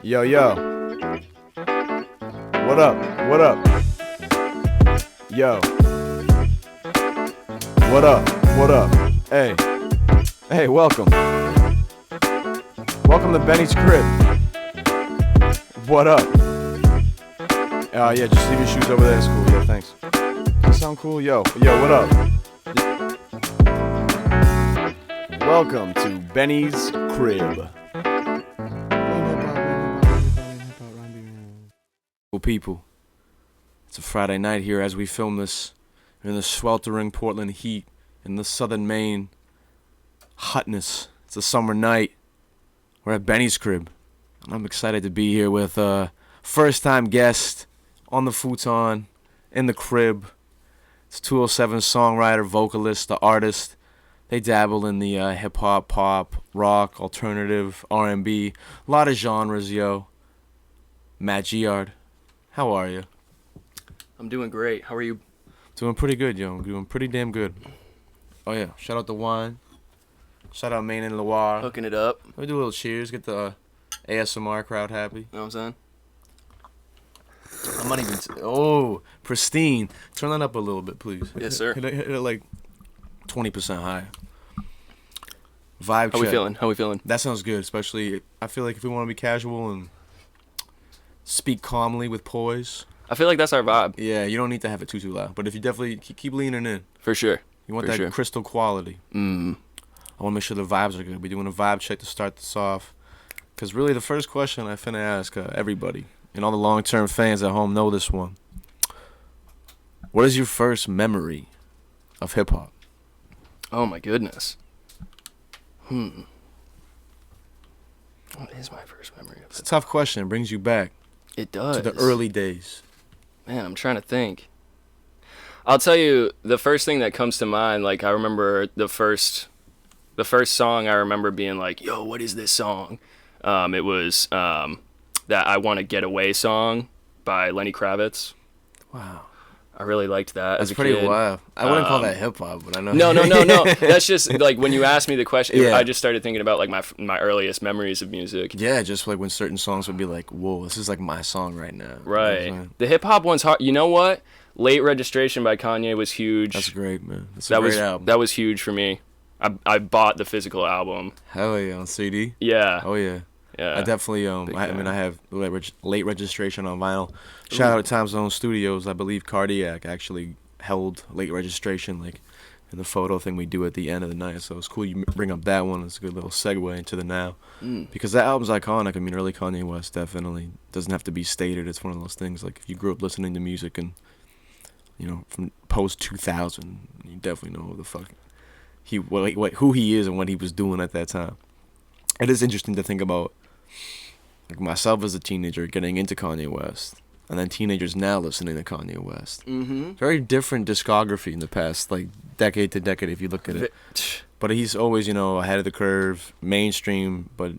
Yo, yo. What up? What up? Yo. What up? What up? Hey. Hey, welcome. Welcome to Benny's crib. What up? Yeah, just leave your shoes over there. It's cool. Yeah, thanks. Does that sound cool? Yo, what up? Welcome to Benny's crib. Well, people, it's a Friday night here as we film this in the sweltering Portland heat in the southern Maine hotness. It's a summer night. We're at Benny's crib. I'm excited to be here with a first-time guest on the futon, in the crib. It's 207 songwriter, vocalist, the artist. They dabble in the hip-hop, pop, rock, alternative, R&B. A lot of genres, yo. Matt Giard, how are you? I'm doing great. How are you? Doing pretty good, yo. I'm doing pretty damn good. Oh, yeah. Shout out to Wine. Shout out Maine and Loire. Hooking it up. Let me do a little cheers. Get the ASMR crowd happy. You know what I'm saying? I'm not even... pristine. Turn that up a little bit, please. Yes, sir. Hit it like 20% higher. Vibe check. How we feeling? That sounds good, especially... I feel like if we want to be casual and speak calmly with poise... I feel like that's our vibe. Yeah, you don't need to have it too loud. But if you definitely keep leaning in. For sure. You want that crystal quality. I want to make sure the vibes are good. We're doing a vibe check to start this off. Because really the first question I finna ask everybody, and all the long-term fans at home know this one. What is your first memory of hip-hop? Oh, my goodness. What is my first memory of It's a tough question. It brings you back. It does. To the early days. Man, I'm trying to think. I'll tell you, the first thing that comes to mind, like, I remember the first song I remember being like, yo, what is this song? It was that I Want to Get Away song by Lenny Kravitz. Wow. I really liked that. That's as a pretty kid. wild. I wouldn't call that hip hop, but I know. No. That's just like when you asked me the question, Yeah. I just started thinking about like my earliest memories of music. Yeah, just like when certain songs would be like, whoa, this is like my song right now. Right. You know the hip hop one's hard. You know what? Late Registration by Kanye was huge. That's great, man. That's a great album. That was huge for me. I bought the physical album. Hell yeah, on CD? Yeah. Oh yeah. Yeah. I definitely I have late registration on vinyl. Shout out to Time Zone Studios. I believe Cardiac actually held late registration, like in the photo thing we do at the end of the night. So it's cool you bring up that one. It's a good little segue into the now, because that album's iconic. I mean, early Kanye West definitely doesn't have to be stated. It's one of those things like if you grew up listening to music and from post 2000, you definitely know who the fuck who he is and what he was doing at that time. It is interesting to think about, like myself as a teenager getting into Kanye West, and then teenagers now listening to Kanye West. Very different discography in the past, like decade to decade, if you look at it. But he's always, ahead of the curve, mainstream, but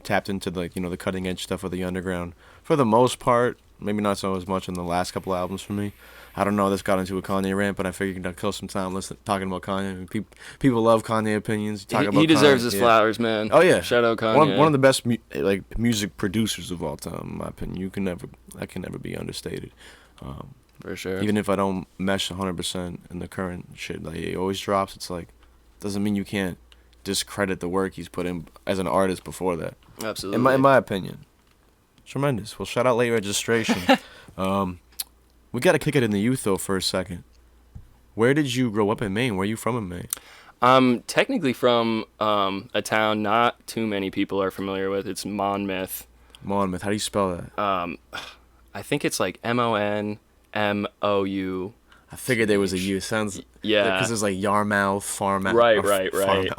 tapped into the cutting edge stuff of the underground for the most part. Maybe not so as much in the last couple albums for me. I don't know. This got into a Kanye rant, but I figured I'd kill some time talking about Kanye. People love Kanye opinions. He deserves his flowers, man. Oh yeah, shout out Kanye. One of the best music producers of all time, in my opinion. That can never be understated. For sure. Even if I don't mesh 100% in the current shit, like he always drops. It's like doesn't mean you can't discredit the work he's put in as an artist before that. Absolutely. In my opinion, tremendous. Well, shout out Late Registration. We got to kick it in the youth, though, for a second. Where did you grow up in Maine? Where are you from in Maine? I'm technically from a town not too many people are familiar with. It's Monmouth. Monmouth. How do you spell that? I think it's like Monmou. I figured there was a U. Sounds... Yeah. Because there's like Yarmouth, Farmouth. Right.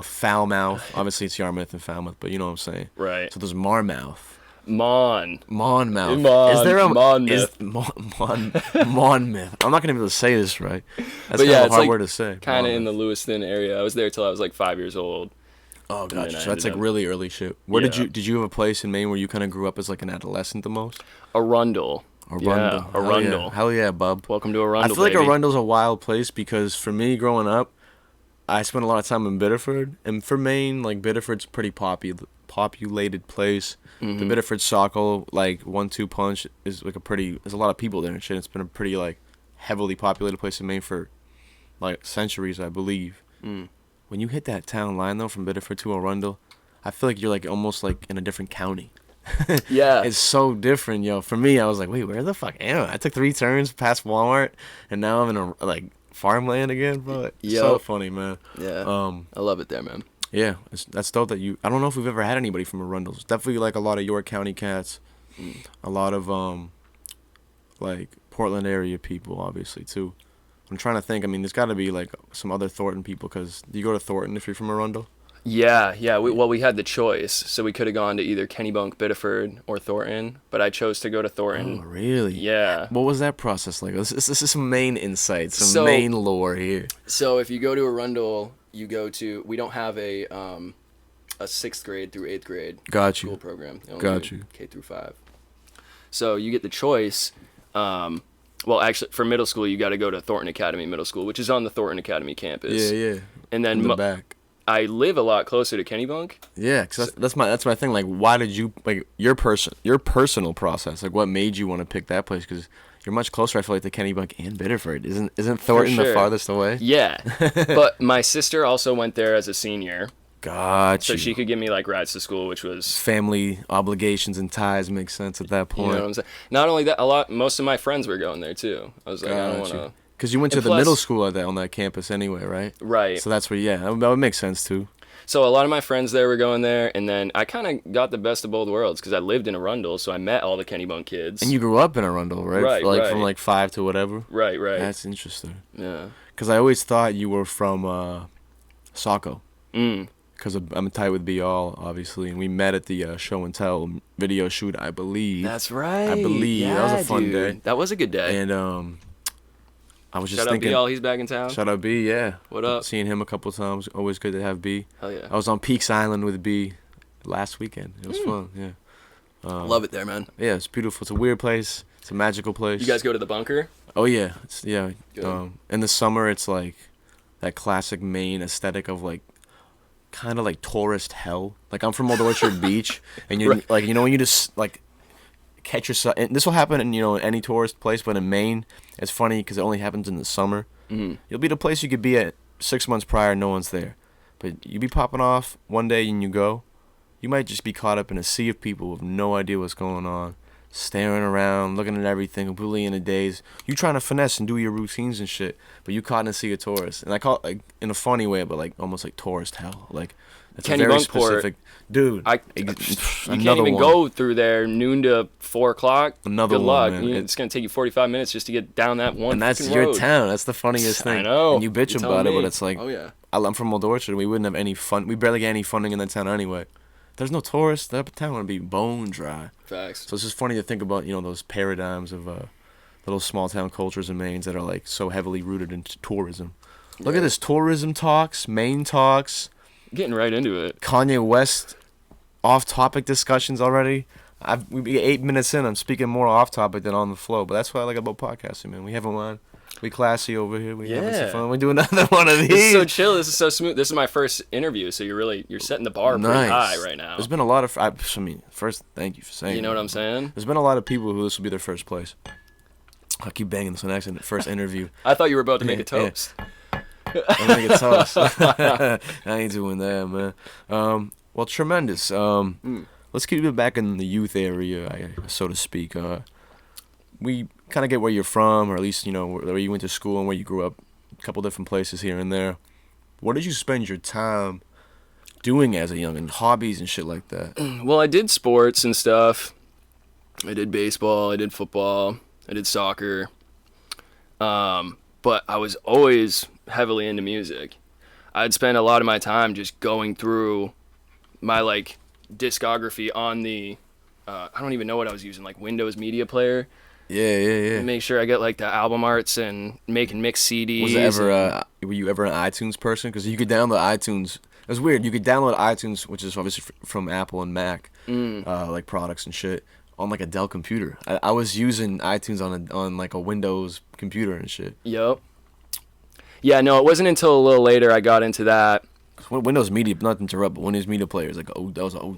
Foulmouth. Obviously, it's Yarmouth and Falmouth, but you know what I'm saying. Right. So there's Monmouth. Monmouth. Is there a Monmouth? Monmouth. I'm not gonna be able to say this right. That's kind of a hard word to say. Kind of in the Lewiston area. I was there till I was like 5 years old. Oh, gotcha. So that's like really early shit. Where did you have a place in Maine where you kind of grew up as like an adolescent the most? Arundel. Yeah, Arundel. Hell yeah, bub. Welcome to Arundel. I feel like Arundel's a wild place because for me growing up, I spent a lot of time in Biddeford, and for Maine, like Biddeford's pretty populated place. The Biddeford Soccer, like 1-2 punch, is like there's a lot of people there and shit. It's been a pretty like heavily populated place in Maine for like centuries, I believe. When you hit that town line though, from Biddeford to Arundel, I feel like you're like almost like in a different county. Yeah. It's so different, yo. For me, I was like, wait, where the fuck am I? I took 3 turns past Walmart, and now I'm in a like farmland again, bro. So funny, man. Yeah. I love it there, man. Yeah, that's dope that you. I don't know if we've ever had anybody from Arundel. It's definitely like a lot of York County cats, a lot of like Portland area people, obviously too. I'm trying to think. I mean, there's got to be like some other Thornton people, because do you go to Thornton if you're from Arundel? Yeah. We had the choice, so we could have gone to either Kennebunk, Biddeford, or Thornton, but I chose to go to Thornton. Oh, really? Yeah. What was that process like? This is some Maine insights, some Maine lore here. So if you go to Arundel, you go to. We don't have a 6th grade through 8th grade school program. Got you. K through 5. So you get the choice. Well, actually, for middle school, you got to go to Thornton Academy Middle School, which is on the Thornton Academy campus. Yeah. And then in the back. I live a lot closer to Kennebunk. Yeah, cause that's my thing. Like, why did you like your personal process? Like, what made you want to pick that place? Because you're much closer, I feel like, to Kennebunk and Biddeford. Isn't Thornton the farthest away? Yeah, but my sister also went there as a senior. Gotcha. So she could give me like rides to school, which was family obligations and ties make sense at that point. You know what I'm saying? Not only that, most of my friends were going there too. I was like, I don't want to. Because you went to the middle school on that campus anyway, right? Right. So that's where, that would make sense too. So a lot of my friends there were going there, and then I kind of got the best of both worlds because I lived in Arundel, so I met all the Kennebunk kids. And you grew up in Arundel, right? Right, from like 5 to whatever. Right. That's interesting. Yeah. Because I always thought you were from Saco. Because I'm tight with Be All, obviously, and we met at the Show and Tell video shoot, I believe. That's right. I believe. Yeah, that was a fun day. That was a good day. And I was just thinking. Shout out Be All, he's back in town. Shout out B, yeah. What up? Seeing him a couple times, always good to have B. Hell yeah. I was on Peaks Island with B last weekend. It was fun, yeah. Love it there, man. Yeah, it's beautiful. It's a weird place. It's a magical place. You guys go to the bunker? Oh yeah, Good. In the summer, it's like that classic Maine aesthetic of like kind of like tourist hell. Like I'm from Old Orchard Beach, and you Right. like when you just like catch yourself. And this will happen in any tourist place, but in Maine, it's funny because it only happens in the summer. You'll be the place you could be at 6 months prior, no one's there, but you be popping off one day and you go. You might just be caught up in a sea of people with no idea what's going on, staring around, looking at everything, completely in a daze. You trying to finesse and do your routines and shit, but you caught in a sea of tourists. And I call it like in a funny way, but like almost like tourist hell. Like it's a very specific, dude. You can't even go through there noon to 4 o'clock. Another Good one, luck. man. It's gonna take you 45 minutes just to get down that one. And that's road. your town. That's the funniest thing. I know. And you bitch about it, but it's like, oh yeah. I'm from Old Orchard. We wouldn't have any fun. We barely get any funding in that town anyway. There's no tourists. That town would be bone dry. Facts. So it's just funny to think about, those paradigms of little small town cultures in Maine that are like so heavily rooted into tourism. Look at this tourism talks, Maine talks. Getting right into it. Kanye West off-topic discussions already. We be 8 minutes in. I'm speaking more off-topic than on the flow, but that's what I like about podcasting, man. We have a line. We classy over here. We having some fun. We do another one of these. This is so chill. This is so smooth. This is my first interview, so you're setting the bar pretty high right now. There's been a lot of. First, thank you for saying. You know what I'm saying? There's been a lot of people who this will be their first place. I keep banging this on accident. First interview. I thought you were about to make a toast. I'm gonna get toast. I ain't doing that, man. Well, tremendous. Let's keep it back in the youth area, so to speak. We kind of get where you're from, or at least where you went to school and where you grew up. A couple different places here and there. What did you spend your time doing as a youngin'? Hobbies and shit like that. Well, I did sports and stuff. I did baseball. I did football. I did soccer. But I was always heavily into music. I'd spend a lot of my time just going through my discography on the I don't even know what I was using, Windows Media Player. Yeah. Make sure I get the album arts and making mixed CDs. Was it ever were you ever an iTunes person? Because you could download iTunes. It was weird. You could download iTunes, which is obviously from Apple and Mac, products and shit, on a Dell computer. I was using iTunes on a Windows computer and shit. Yep. Yeah, no, it wasn't until a little later I got into that. Windows Media, not to interrupt, but Windows Media Player is like, oh, that was an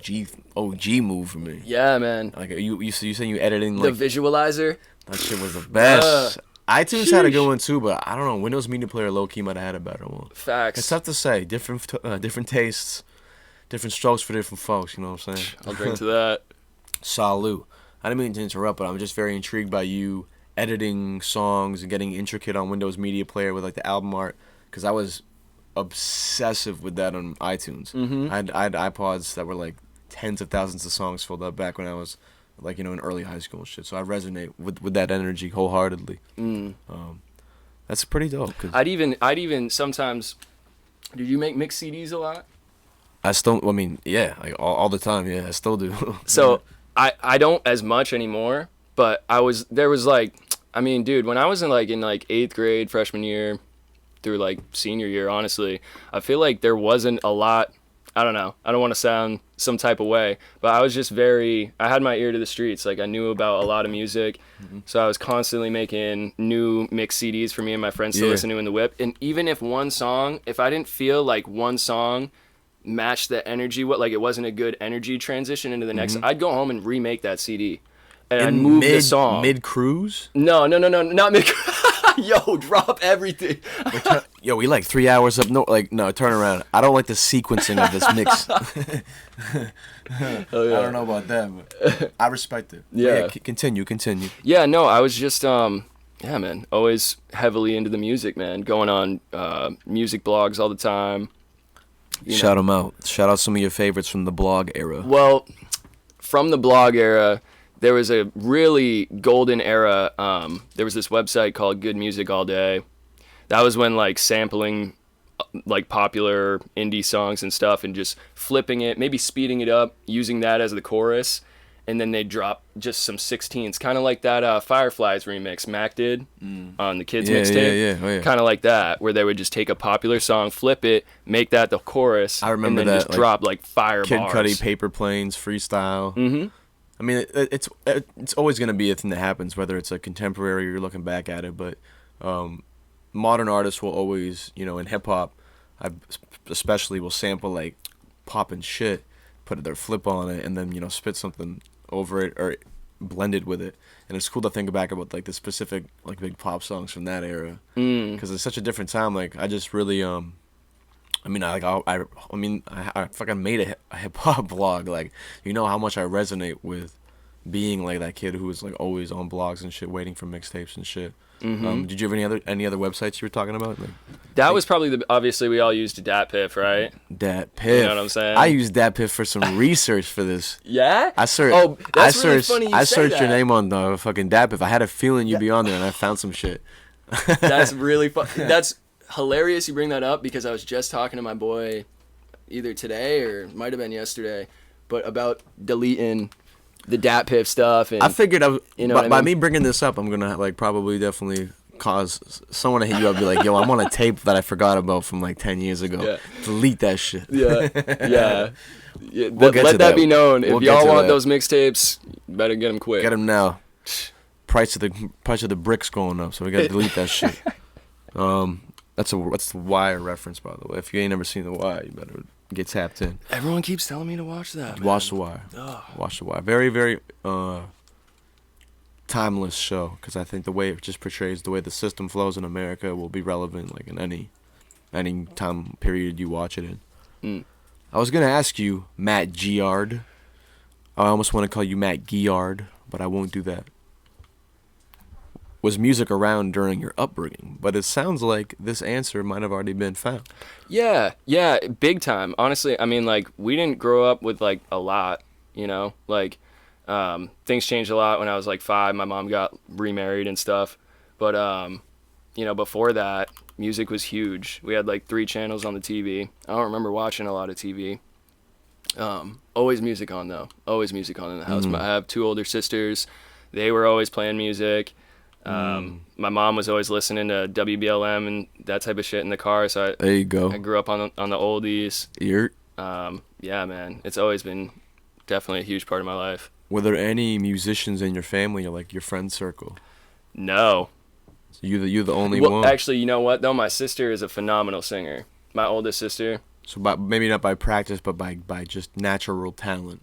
OG move for me. Yeah, man. Like you saying you editing The like visualizer. that shit was the best. iTunes had a good one too, but I don't know. Windows Media Player low key might have had a better one. Facts. It's tough to say. Different tastes, different strokes for different folks. You know what I'm saying? I'll drink to that. Salute. I didn't mean to interrupt, but I'm just very intrigued by you editing songs and getting intricate on Windows Media Player with like the album art, because I was obsessive with that on iTunes. Mm-hmm. I had iPods that were like tens of thousands of songs filled up back when I was like, in early high school and shit. So I resonate with that energy wholeheartedly. That's pretty dope. Cause I'd even sometimes. Did you make mixed CDs a lot? I mean, yeah, like all the time. Yeah, I still do. So I don't as much anymore, but there was like, I mean, dude, when I was in 8th grade, freshman year, through like senior year, honestly, I feel like there wasn't a lot. I don't know. I don't want to sound some type of way, but I was just I had my ear to the streets. Like I knew about a lot of music. Mm-hmm. So I was constantly making new mix CDs for me and my friends to listen to in the whip. And even if I didn't feel like one song matched the energy, it wasn't a good energy transition into the next, I'd go home and remake that CD. And I'd move the song. Mid-cruise? No, not mid. Yo, drop everything. Yo, we like 3 hours up. No, turn around. I don't like the sequencing of this mix. Oh, yeah. I don't know about that, but I respect it. Yeah. Continue. Yeah, no, I was just, yeah, man, always heavily into the music, man. Going on music blogs all the time. Shout them out. Shout out some of your favorites from the blog era. Well, from the blog era, there was a really golden era. There was this website called Good Music All Day. That was when sampling popular indie songs and stuff and just flipping it, maybe speeding it up, using that as the chorus, and then they drop just some 16s, kind of like that Fireflies remix Mac did on the Kids mixtape. Yeah. Kind of like that, where they would just take a popular song, flip it, make that the chorus, I remember and then that, just drop fire Kid bars. Cudi, Paper Planes, freestyle. Mm-hmm. I mean, it's always going to be a thing that happens, whether it's a contemporary or you're looking back at it. But modern artists will always, in hip hop, especially will sample poppin' shit, put their flip on it, and then spit something over it or blend it with it. And it's cool to think back about the specific big pop songs from that era, because it's such a different time. I just really I fucking made a hip hop blog. How much I resonate with being that kid who was always on blogs and shit, waiting for mixtapes and shit. Mm-hmm. Did you have any other websites you were talking about? That was probably obviously we all used DatPiff, right? DatPiff. You know what I'm saying? I used DatPiff for some research for this. Yeah? I searched. Oh, that's really funny you I say searched that. your name on the fucking DatPiff. I had a feeling you'd be on there, and I found some shit. That's really fun. That's hilarious you bring that up, because I was just talking to my boy either today or might have been yesterday, but about deleting the DatPiff stuff. And I figured by me bringing this up, I'm gonna probably definitely cause someone to hit you up, be like, yo, I'm on a tape that I forgot about from 10 years ago. Yeah. Delete that shit. Yeah. Let that be known. If y'all want that. those mixtapes, better get them quick. Get them now. Price of the bricks going up, so we gotta delete that shit. That's the Wire reference, by the way. If you ain't never seen The Wire, you better get tapped in. Everyone keeps telling me to watch that. Watch The Wire. Ugh. Watch The Wire. Very, very timeless show, because I think the way it just portrays the way the system flows in America will be relevant in any time period you watch it in. I was gonna ask you, Matt Giard. I almost want to call you Matt Giard, but I won't do that. Was music around during your upbringing? But it sounds like this answer might have already been found. Yeah, big time. Honestly, I mean, we didn't grow up with a lot, things changed a lot when I was 5. My mom got remarried and stuff, but before that, music was huge. We had 3 channels on the TV. I don't remember watching a lot of TV. Always music on though. Always music on in the house. I have 2 older sisters. They were always playing music. My mom was always listening to WBLM and that type of shit in the car. So there you go. I grew up on the oldies. Yeah, man. It's always been definitely a huge part of my life. Were there any musicians in your family or your friend circle? No. So you're the only one? Actually, you know what though? My sister is a phenomenal singer. My oldest sister. So maybe not by practice, but by just natural talent.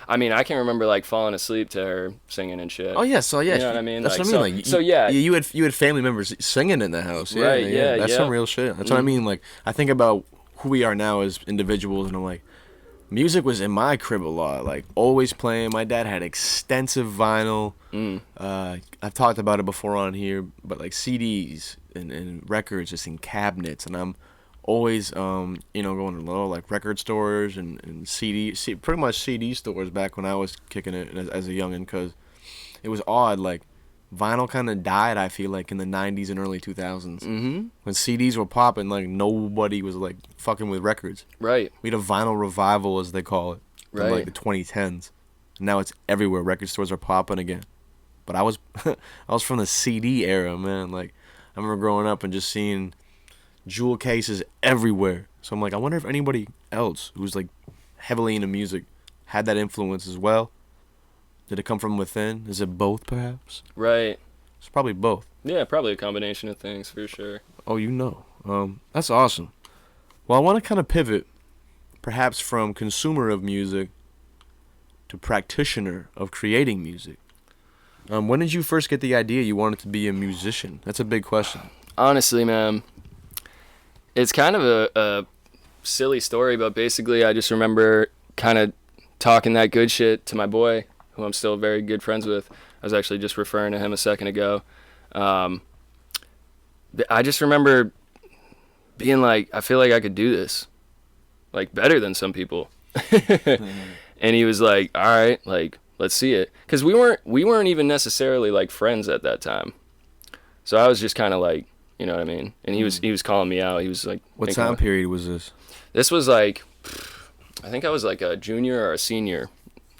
I mean, I can remember like falling asleep to her singing and shit. Oh yeah, so yeah, You know what I mean? That's Like, what I mean. Like, so yeah, you had family members singing in the house. Yeah, Right, yeah, That's yeah. some real shit. That's what I mean. Like, I think about who we are now as individuals, and I'm like, music was in my crib a lot. Like, always playing. My dad had extensive vinyl. I've talked about it before on here, but like CDs and records just in cabinets, and I'm always going to little like record stores and pretty much CD stores back when I was kicking it as a youngin', because it was odd. Like, vinyl kind of died, I feel like, in the 90s and early 2000s. When CDs were popping, like, nobody was like fucking with records. right, We had a vinyl revival, as they call it, in Right. like the 2010s. Now it's everywhere. Record stores are popping again. But I was I was from the CD era, man. Like, I remember growing up and just seeing jewel cases everywhere. So I'm like, I wonder if anybody else who's like heavily into music had that influence as well. Did it come from within? Is it both, perhaps? right. It's probably both. Yeah, probably a combination of things for sure. Oh, that's awesome. Well, I want to kind of pivot, perhaps from consumer of music to practitioner of creating music. When did you first get the idea you wanted to be a musician? That's a big question. Honestly, man, it's kind of a silly story, but basically I just remember kind of talking that good shit to my boy, who I'm still very good friends with. I was actually just referring to him a second ago. I just remember being like, I feel like I could do this, like, better than some people. And he was like, all right, like, let's see it. Because we weren't even necessarily like friends at that time. So I was just kind of like, you know what I mean? And he was calling me out. He was like, What time period was this? This was like, I think I was like a junior or a senior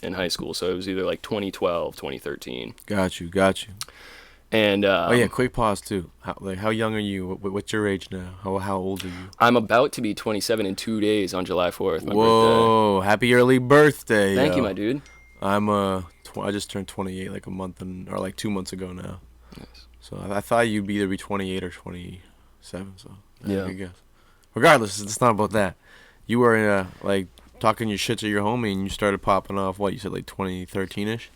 in high school. So it was either like 2012, 2013. Got you. And Oh yeah, quick pause too. How young are you? What's your age now? How old are you? I'm about to be 27 in 2 days on July 4th. My Whoa! Happy early birthday! birthday. Thank you, yo. my dude. I'm I just turned 28 like or like 2 months ago now. Nice. So I thought you'd either be 28 or 27. So Yeah. I guess. Regardless, it's not about that. You were like talking your shit to your homie, and you started popping off. What you said, like 2013ish?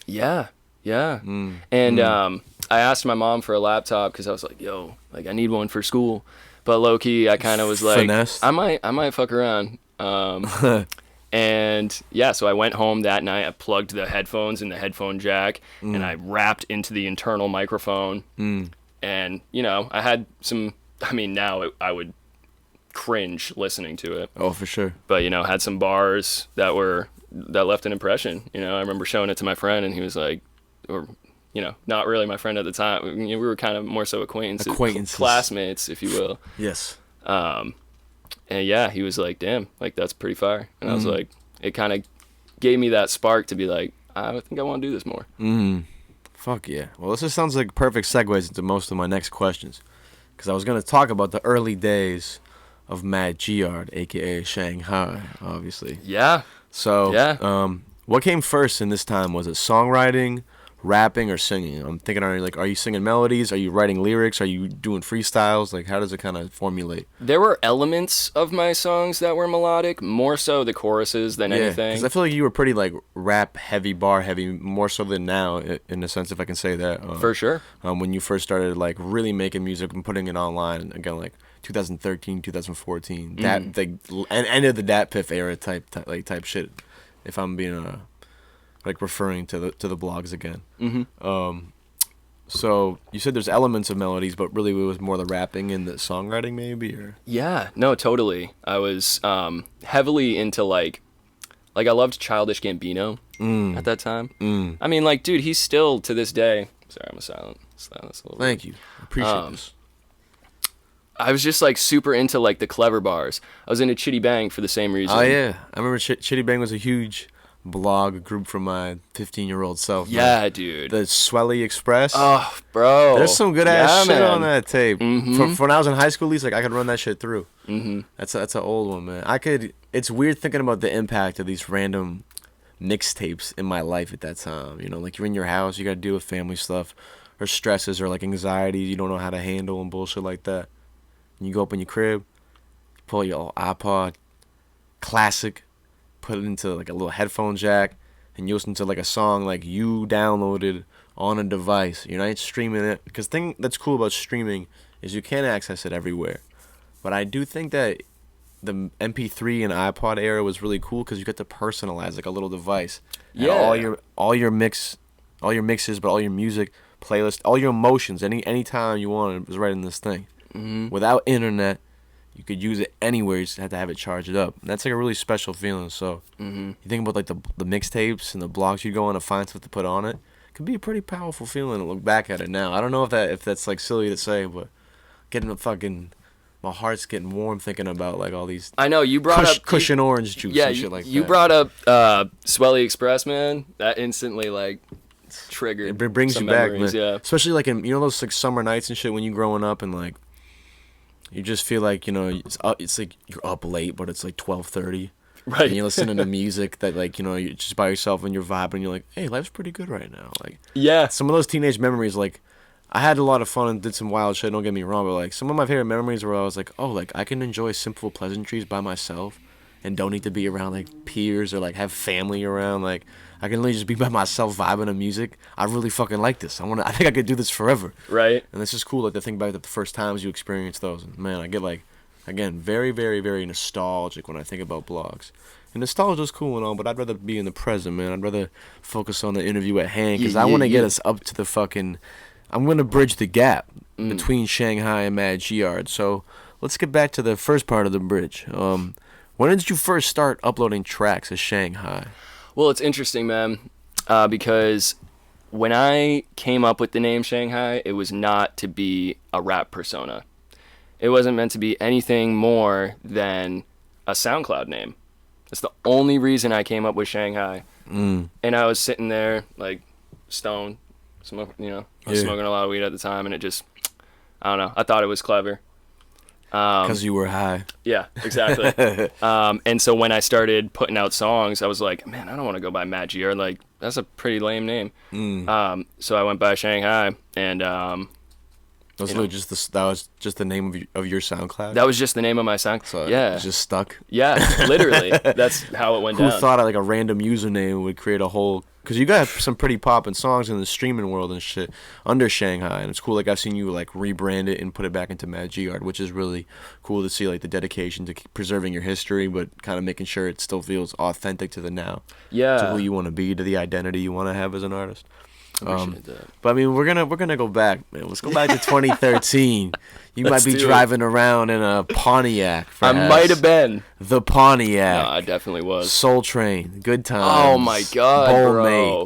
Yeah. Mm. And I asked my mom for a laptop because I was like, yo, like, I need one for school. But low key, I kind of was like, Finesse. I might fuck around. And yeah, so I went home that night. I plugged the headphones in the headphone jack, and I rapped into the internal microphone. And I had some. I mean, now I would cringe listening to it. Oh, for sure. But had some bars that left an impression. I remember showing it to my friend, and he was like, or not really my friend at the time. We were kind of more so acquaintances, classmates, if you will. Yes. And yeah, he was like, damn, like, that's pretty fire. And I was like, it kind of gave me that spark to be like, I think I want to do this more. Fuck yeah. Well, this just sounds like perfect segues into most of my next questions, because I was going to talk about the early days of Matt Giard, a.k.a. Shanghai, obviously. Yeah. So, Yeah. What came first in this time? Was it songwriting, rapping, or singing? I'm thinking, are you singing melodies? Are you writing lyrics? Are you doing freestyles? Like, how does it kind of formulate? There were elements of my songs that were melodic, more so the choruses than anything. Because I feel like you were pretty, like, rap heavy, bar heavy, more so than now, in a sense, if I can say that. For sure. When you first started, like, really making music and putting it online, and again, like, 2013, 2014, that, like, end of the Dat Piff era type shit, if I'm being, like, referring to the blogs again. So you said there's elements of melodies, but really it was more the rapping and the songwriting, maybe, or? Yeah, no, totally. I was heavily into like I loved Childish Gambino at that time. I mean, like, dude, he's still to this day. Sorry, I'm silent. Silence a little bit. Thank you. I appreciate this. I was just like super into like the clever bars. I was into Chitty Bang for the same reason. Oh yeah, I remember Chitty Bang was a huge blog group from my 15-year-old self. Yeah, man. dude. The Swelly Express. Oh, bro. There's some good ass shit man. on that tape. For when I was in high school, at least, like, I could run that shit through. That's an old one, man. It's weird thinking about the impact of these random mixtapes in my life at that time. Like, you're in your house, you got to deal with family stuff, or stresses, or like anxieties you don't know how to handle and bullshit like that. And you go up in your crib, you pull your old iPod, classic, put it into like a little headphone jack, and you listen to like a song like you downloaded on a device. You're not streaming it, because thing that's cool about streaming is you can access it everywhere. But I do think that the MP3 and iPod era was really cool because you get to personalize like a little device. And Yeah. all your mixes, but all your music playlist, all your emotions, any time you wanted was right in this thing. Mm-hmm. Without internet, you could use it anywhere. You just had to have it charged up. And that's like a really special feeling. So you think about like the mixtapes and the blogs you go on to find stuff to put on it. It could be a pretty powerful feeling to look back at it now. I don't know if that's like silly to say, but my heart's getting warm thinking about like all these I know you brought up cushion orange juice Yeah, and shit like that. you brought up Swelly Express, man. That instantly like triggered. It brings some you back, memories, man. Yeah. Especially like in those like summer nights and shit when you growing up and like you just feel like it's like you're up late, but it's like 12:30. Right. And you're listening to music that like you're just by yourself and you're vibing. And you're like, hey, life's pretty good right now. Like Yeah. some of those teenage memories, like I had a lot of fun and did some wild shit. Don't get me wrong, but like some of my favorite memories where I was like, oh, like I can enjoy simple pleasantries by myself and don't need to be around like peers or like have family around. Like I can really just be by myself vibing to music. I really fucking like this. I think I could do this forever. Right. And it's just cool like to think back to the first times you experience those. And man, I get like again very very very nostalgic when I think about blogs. And nostalgia's cool and all, but I'd rather be in the present, man. I'd rather focus on the interview at hand because I want to get us up to the fucking. I'm going to bridge the gap between Shanghai and Matt Giard. So let's get back to the first part of the bridge. When did you first start uploading tracks to Shanghai? Well, it's interesting, man, because when I came up with the name Shanghai, it was not to be a rap persona. It wasn't meant to be anything more than a SoundCloud name. That's the only reason I came up with Shanghai. And I was sitting there, like, stoned. I was smoking a lot of weed at the time, and it just, I don't know. I thought it was clever. Because you were high. Yeah, exactly. And so when I started putting out songs, I was like, man, I don't want to go by Matt Giard. Like, that's a pretty lame name. So I went by Shanghai, and That was just the name of your SoundCloud? that was just the name of my song. So Yeah. it just stuck? Yeah, literally. That's how it went Who down. thought like a random username would create a whole... Because you got some pretty poppin' songs in the streaming world and shit under Shanghai. And it's cool, like, I've seen you, like, rebrand it and put it back into Matt Giard, which is really cool to see, like, the dedication to preserving your history, but kind of making sure it still feels authentic to the now. Yeah. To who you want to be, to the identity you want to have as an artist. Appreciate that. But I mean, we're gonna go back, man. Let's go back to 2013. You Let's might be do it. driving around in a Pontiac. I perhaps. might have been. The No, Pontiac. I definitely was. Soul Train. Good Times. Oh my god, Bold bro.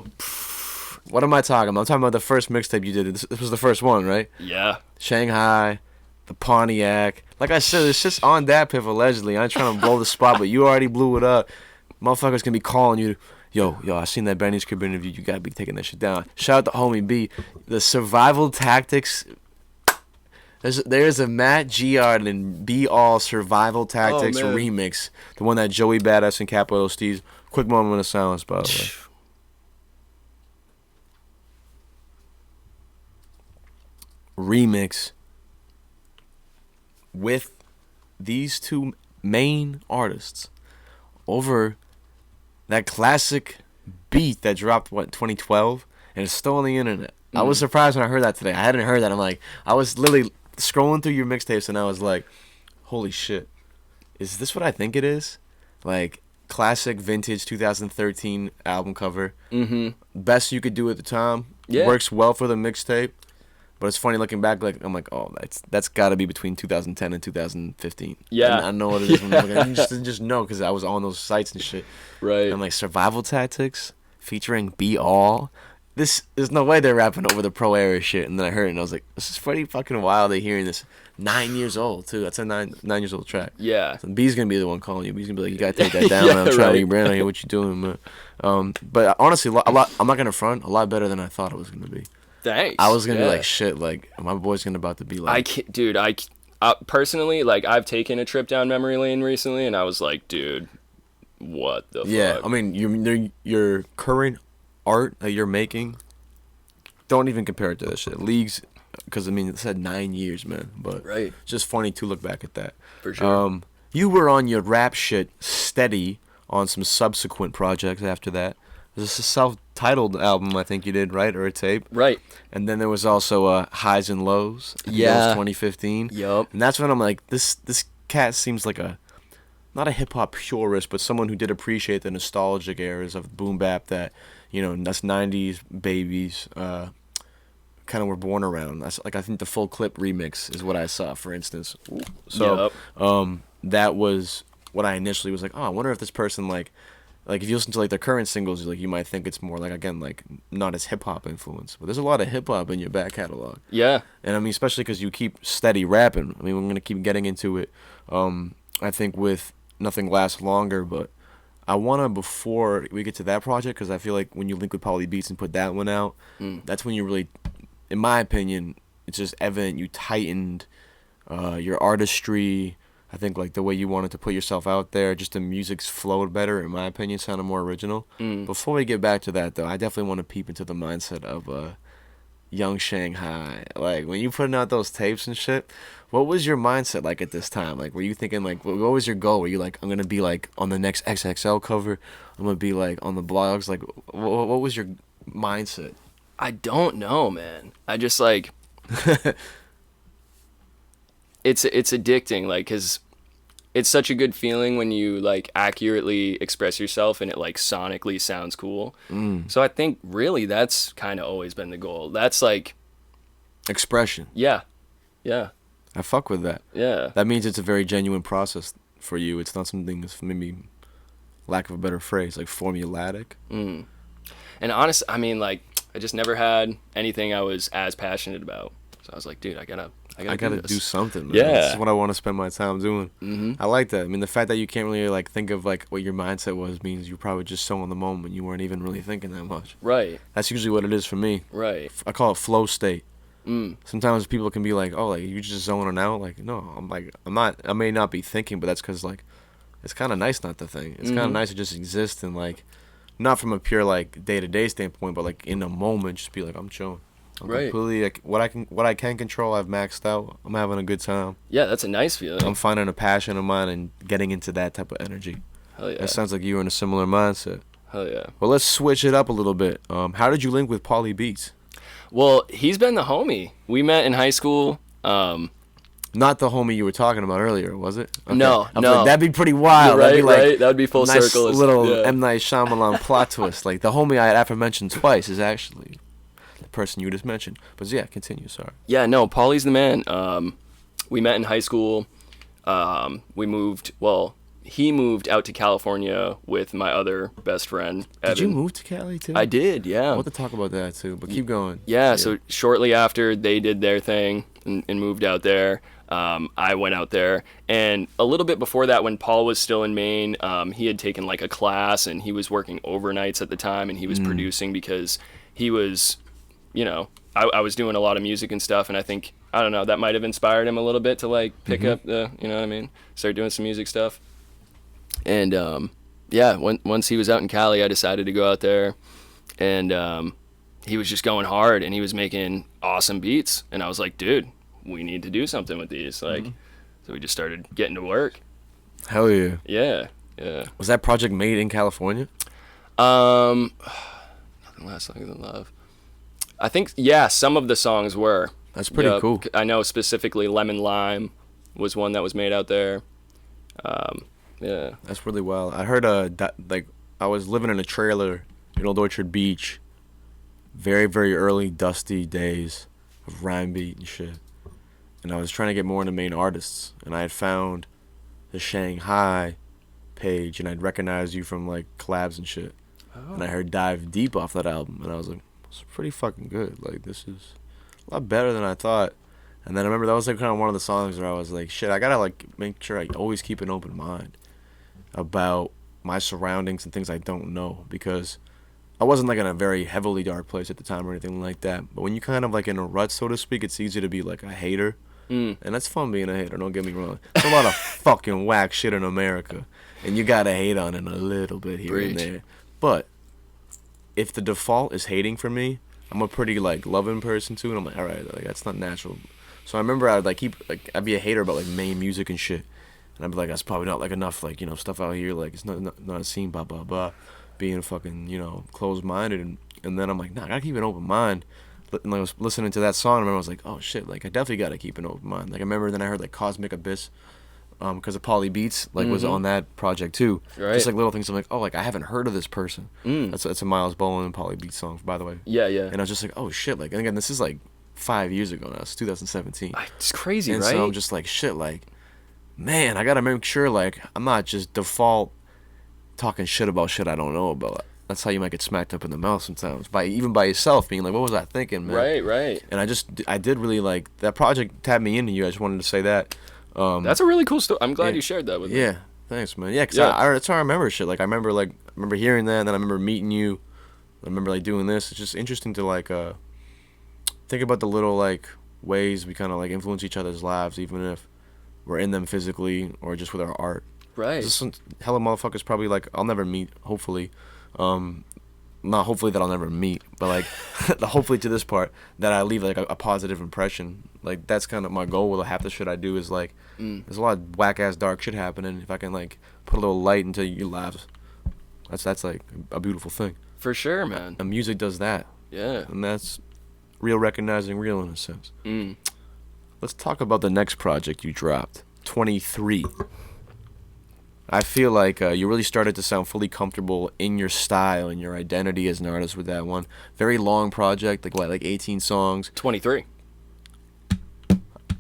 Mate. What am I talking about? I'm talking about the first mixtape you did. This was the first one, right? Yeah. Shanghai, the Pontiac. Like I said, it's just on that piff allegedly. I ain't trying to blow the spot, but you already blew it up. Motherfuckers gonna be calling you. Yo, I seen that Benny's Crib interview. You gotta be taking that shit down. Shout out to homie B. The survival tactics. There's a Matt Giard and Be All Survival Tactics man. remix. The one that Joey Badass and Capital Steez. Quick moment of silence, by the way. Remix with these two main artists over that classic beat that dropped 2012 and it's still on the internet. I was surprised when I heard that today. I hadn't heard that. I'm like, I was literally scrolling through your mixtapes and I was like, holy shit, is this what I think it is? Like classic vintage 2013 album cover. Best you could do at the time. Yeah. Works well for the mixtape. But it's funny looking back, like I'm like, oh, that's got to be between 2010 and 2015. Yeah. And I know what it is. When I'm looking, you just know because I was on those sites and shit. Right. And I'm like, Survival Tactics featuring Be All. There's no way they're rapping over the pro era shit. And then I heard it and I was like, this is pretty fucking wild. They're hearing this 9 years old too. That's a nine years old track. Yeah. So B's gonna be the one calling you. B's gonna be like, you gotta take that down. Yeah, I'm trying to right. rebrand. I hear what you're doing, man. But honestly, a lot. I'm not gonna front. A lot better than I thought it was gonna be. Thanks. I was gonna be Yeah. like, shit, like my boy's gonna about to be I like, can't, dude. Personally, like, I've taken a trip down memory lane recently, and I was like, dude, what the yeah. fuck? I mean, your current art that you're making, don't even compare it to that shit. Leagues, because I mean, it said 9 years, man. But Right. it's just funny to look back at that. For sure. You were on your rap shit steady on some subsequent projects after that. This is a self-titled album, I think you did, right? Or a tape? Right. And then there was also Highs and Lows. I think that was 2015. Yup. And that's when I'm like, this cat seems like not a hip-hop purist, but someone who did appreciate the nostalgic eras of boom bap that, us 90s babies kind of were born around. That's like, I think the Full Clip remix is what I saw, for instance. So that was what I initially was like, oh, I wonder if this person like if you listen to like their current singles, like you might think it's more like, again, like not as hip hop influence, but there's a lot of hip hop in your back catalog. Yeah. And I mean, especially because you keep steady rapping. I mean, we're gonna keep getting into it. I think with Nothing Lasts Longer, but I wanna, before we get to that project, because I feel like when you link with Poly Beats and put that one out, that's when you really, in my opinion, it's just evident you tightened your artistry. I think like the way you wanted to put yourself out there, just the music's flowed better, in my opinion, sounded more original. Before we get back to that, though, I definitely want to peep into the mindset of Young Shanghai. Like, when you putting out those tapes and shit, what was your mindset like at this time? Like, were you thinking, like, what was your goal? Were you like, I'm going to be like on the next XXL cover? I'm going to be like on the blogs? Like, what was your mindset? I don't know, man. I just like... It's addicting, like, because it's such a good feeling when you like accurately express yourself and it like sonically sounds cool. So I think really that's kind of always been the goal. That's like expression. Yeah. I fuck with that. Yeah. That means it's a very genuine process for you. It's not something that's, maybe, lack of a better phrase, like formulatic. And honest, I mean, like, I just never had anything I was as passionate about. So I was like, dude, I gotta do something, man. Yeah. This is what I want to spend my time doing. I like that. I mean, the fact that you can't really like think of like what your mindset was means you're probably just so in the moment you weren't even really thinking that much. Right. That's usually what it is for me. Right. I call it flow state. Sometimes people can be like, oh, like you just zoning out. Like, no, I'm not. I may not be thinking, but that's because like it's kind of nice not to think. It's kind of nice to just exist and like, not from a pure like day-to-day standpoint, but like in a moment, just be like, I'm chilling. I'm completely like, what I can control, I've maxed out. I'm having a good time. Yeah, that's a nice feeling. I'm finding a passion of mine and getting into that type of energy. Hell yeah. That sounds like you were in a similar mindset. Hell yeah. Well, let's switch it up a little bit. How did you link with Poly Beats? Well, he's been the homie. We met in high school. Not the homie you were talking about earlier, was it? Okay. No. That'd be pretty wild. Right, That'd be like right. That would be full nice circle. Little M. Night Shyamalan plot twist. Like the homie I had aforementioned twice is actually the person you just mentioned. But yeah, continue. Sorry. Yeah, no, Paulie's the man. We met in high school. He moved out to California with my other best friend, Evan. Did you move to Cali too? I did, yeah. I want to talk about that too, but keep going. Yeah, so shortly after they did their thing and moved out there, I went out there. And a little bit before that, when Paul was still in Maine, he had taken like a class and he was working overnights at the time and he was producing because he was, I was doing a lot of music and stuff, and I think, I don't know, that might have inspired him a little bit to like pick up the, you know what I mean, start doing some music stuff. And once he was out in Cali, I decided to go out there, and he was just going hard, and he was making awesome beats, and I was like, dude, we need to do something with these, like, so we just started getting to work. Hell yeah. Yeah. Was that project made in California? Nothing Lasts Longer Than Love. I think, yeah, some of the songs were. That's pretty cool. I know specifically Lemon Lime was one that was made out there. Yeah. That's really wild. I heard I was living in a trailer in Old Orchard Beach, very, very early dusty days of RhymeBeat and shit. And I was trying to get more into Maine artists, and I had found the Shanghai page, and I'd recognized you from like collabs and shit. Oh. And I heard Dive Deep off that album, and I was like, it's pretty fucking good. Like, this is a lot better than I thought. And then I remember that was like kind of one of the songs where I was like, shit, I gotta like make sure I always keep an open mind about my surroundings and things I don't know, because I wasn't like in a very heavily dark place at the time or anything like that. But when you kind of like in a rut, so to speak, it's easy to be like a hater. And that's fun being a hater, don't get me wrong. There's a lot of fucking whack shit in America, and you gotta hate on it a little bit here and there. But if the default is hating for me, I'm a pretty like loving person too, and I'm like, all right, like that's not natural. So I remember I'd be a hater about like Maine music and shit. And I'd be like, that's probably not like enough, like, you know, stuff out here, like it's not a scene, blah blah blah, being fucking, you know, closed minded, and then I'm like, nah, I gotta keep an open mind. And I was listening to that song, I remember I was like, oh shit, like I definitely gotta keep an open mind. Like I remember then I heard like Cosmic Abyss, because of Polly Beats, like was on that project too. Right. Just like little things I'm like, oh, like I haven't heard of this person. That's a Miles Bowen and Polly Beats song, by the way. Yeah. And I was just like, oh shit, like, and again, this is like 5 years ago now. It's 2017. It's crazy, and right? so I'm just like, shit, like, man, I gotta make sure like I'm not just default talking shit about shit I don't know about. That's how you might get smacked up in the mouth sometimes, even by yourself, being like, what was I thinking, man? Right. And I did really like that project. Tapped me into you. I just wanted to say that. That's a really cool story. I'm glad you shared that with me. Yeah, thanks, man. Yeah, because that's how I remember shit. Like I remember hearing that, and then I remember meeting you. I remember like doing this. It's just interesting to like think about the little like ways we kind of like influence each other's lives, even if we're in them physically or just with our art. Right. Just some hella motherfuckers probably like I'll never meet. Hopefully, not hopefully that I'll never meet, but like hopefully to this part that I leave like a positive impression. Like that's kind of my goal with half the shit I do is like there's a lot of whack ass dark shit happening. If I can like put a little light into your lives, that's like a beautiful thing. For sure, man. And music does that. Yeah. And that's real recognizing real in a sense. Let's talk about the next project you dropped, 23. I feel like you really started to sound fully comfortable in your style and your identity as an artist with that one. Very long project, like 18 songs. 23.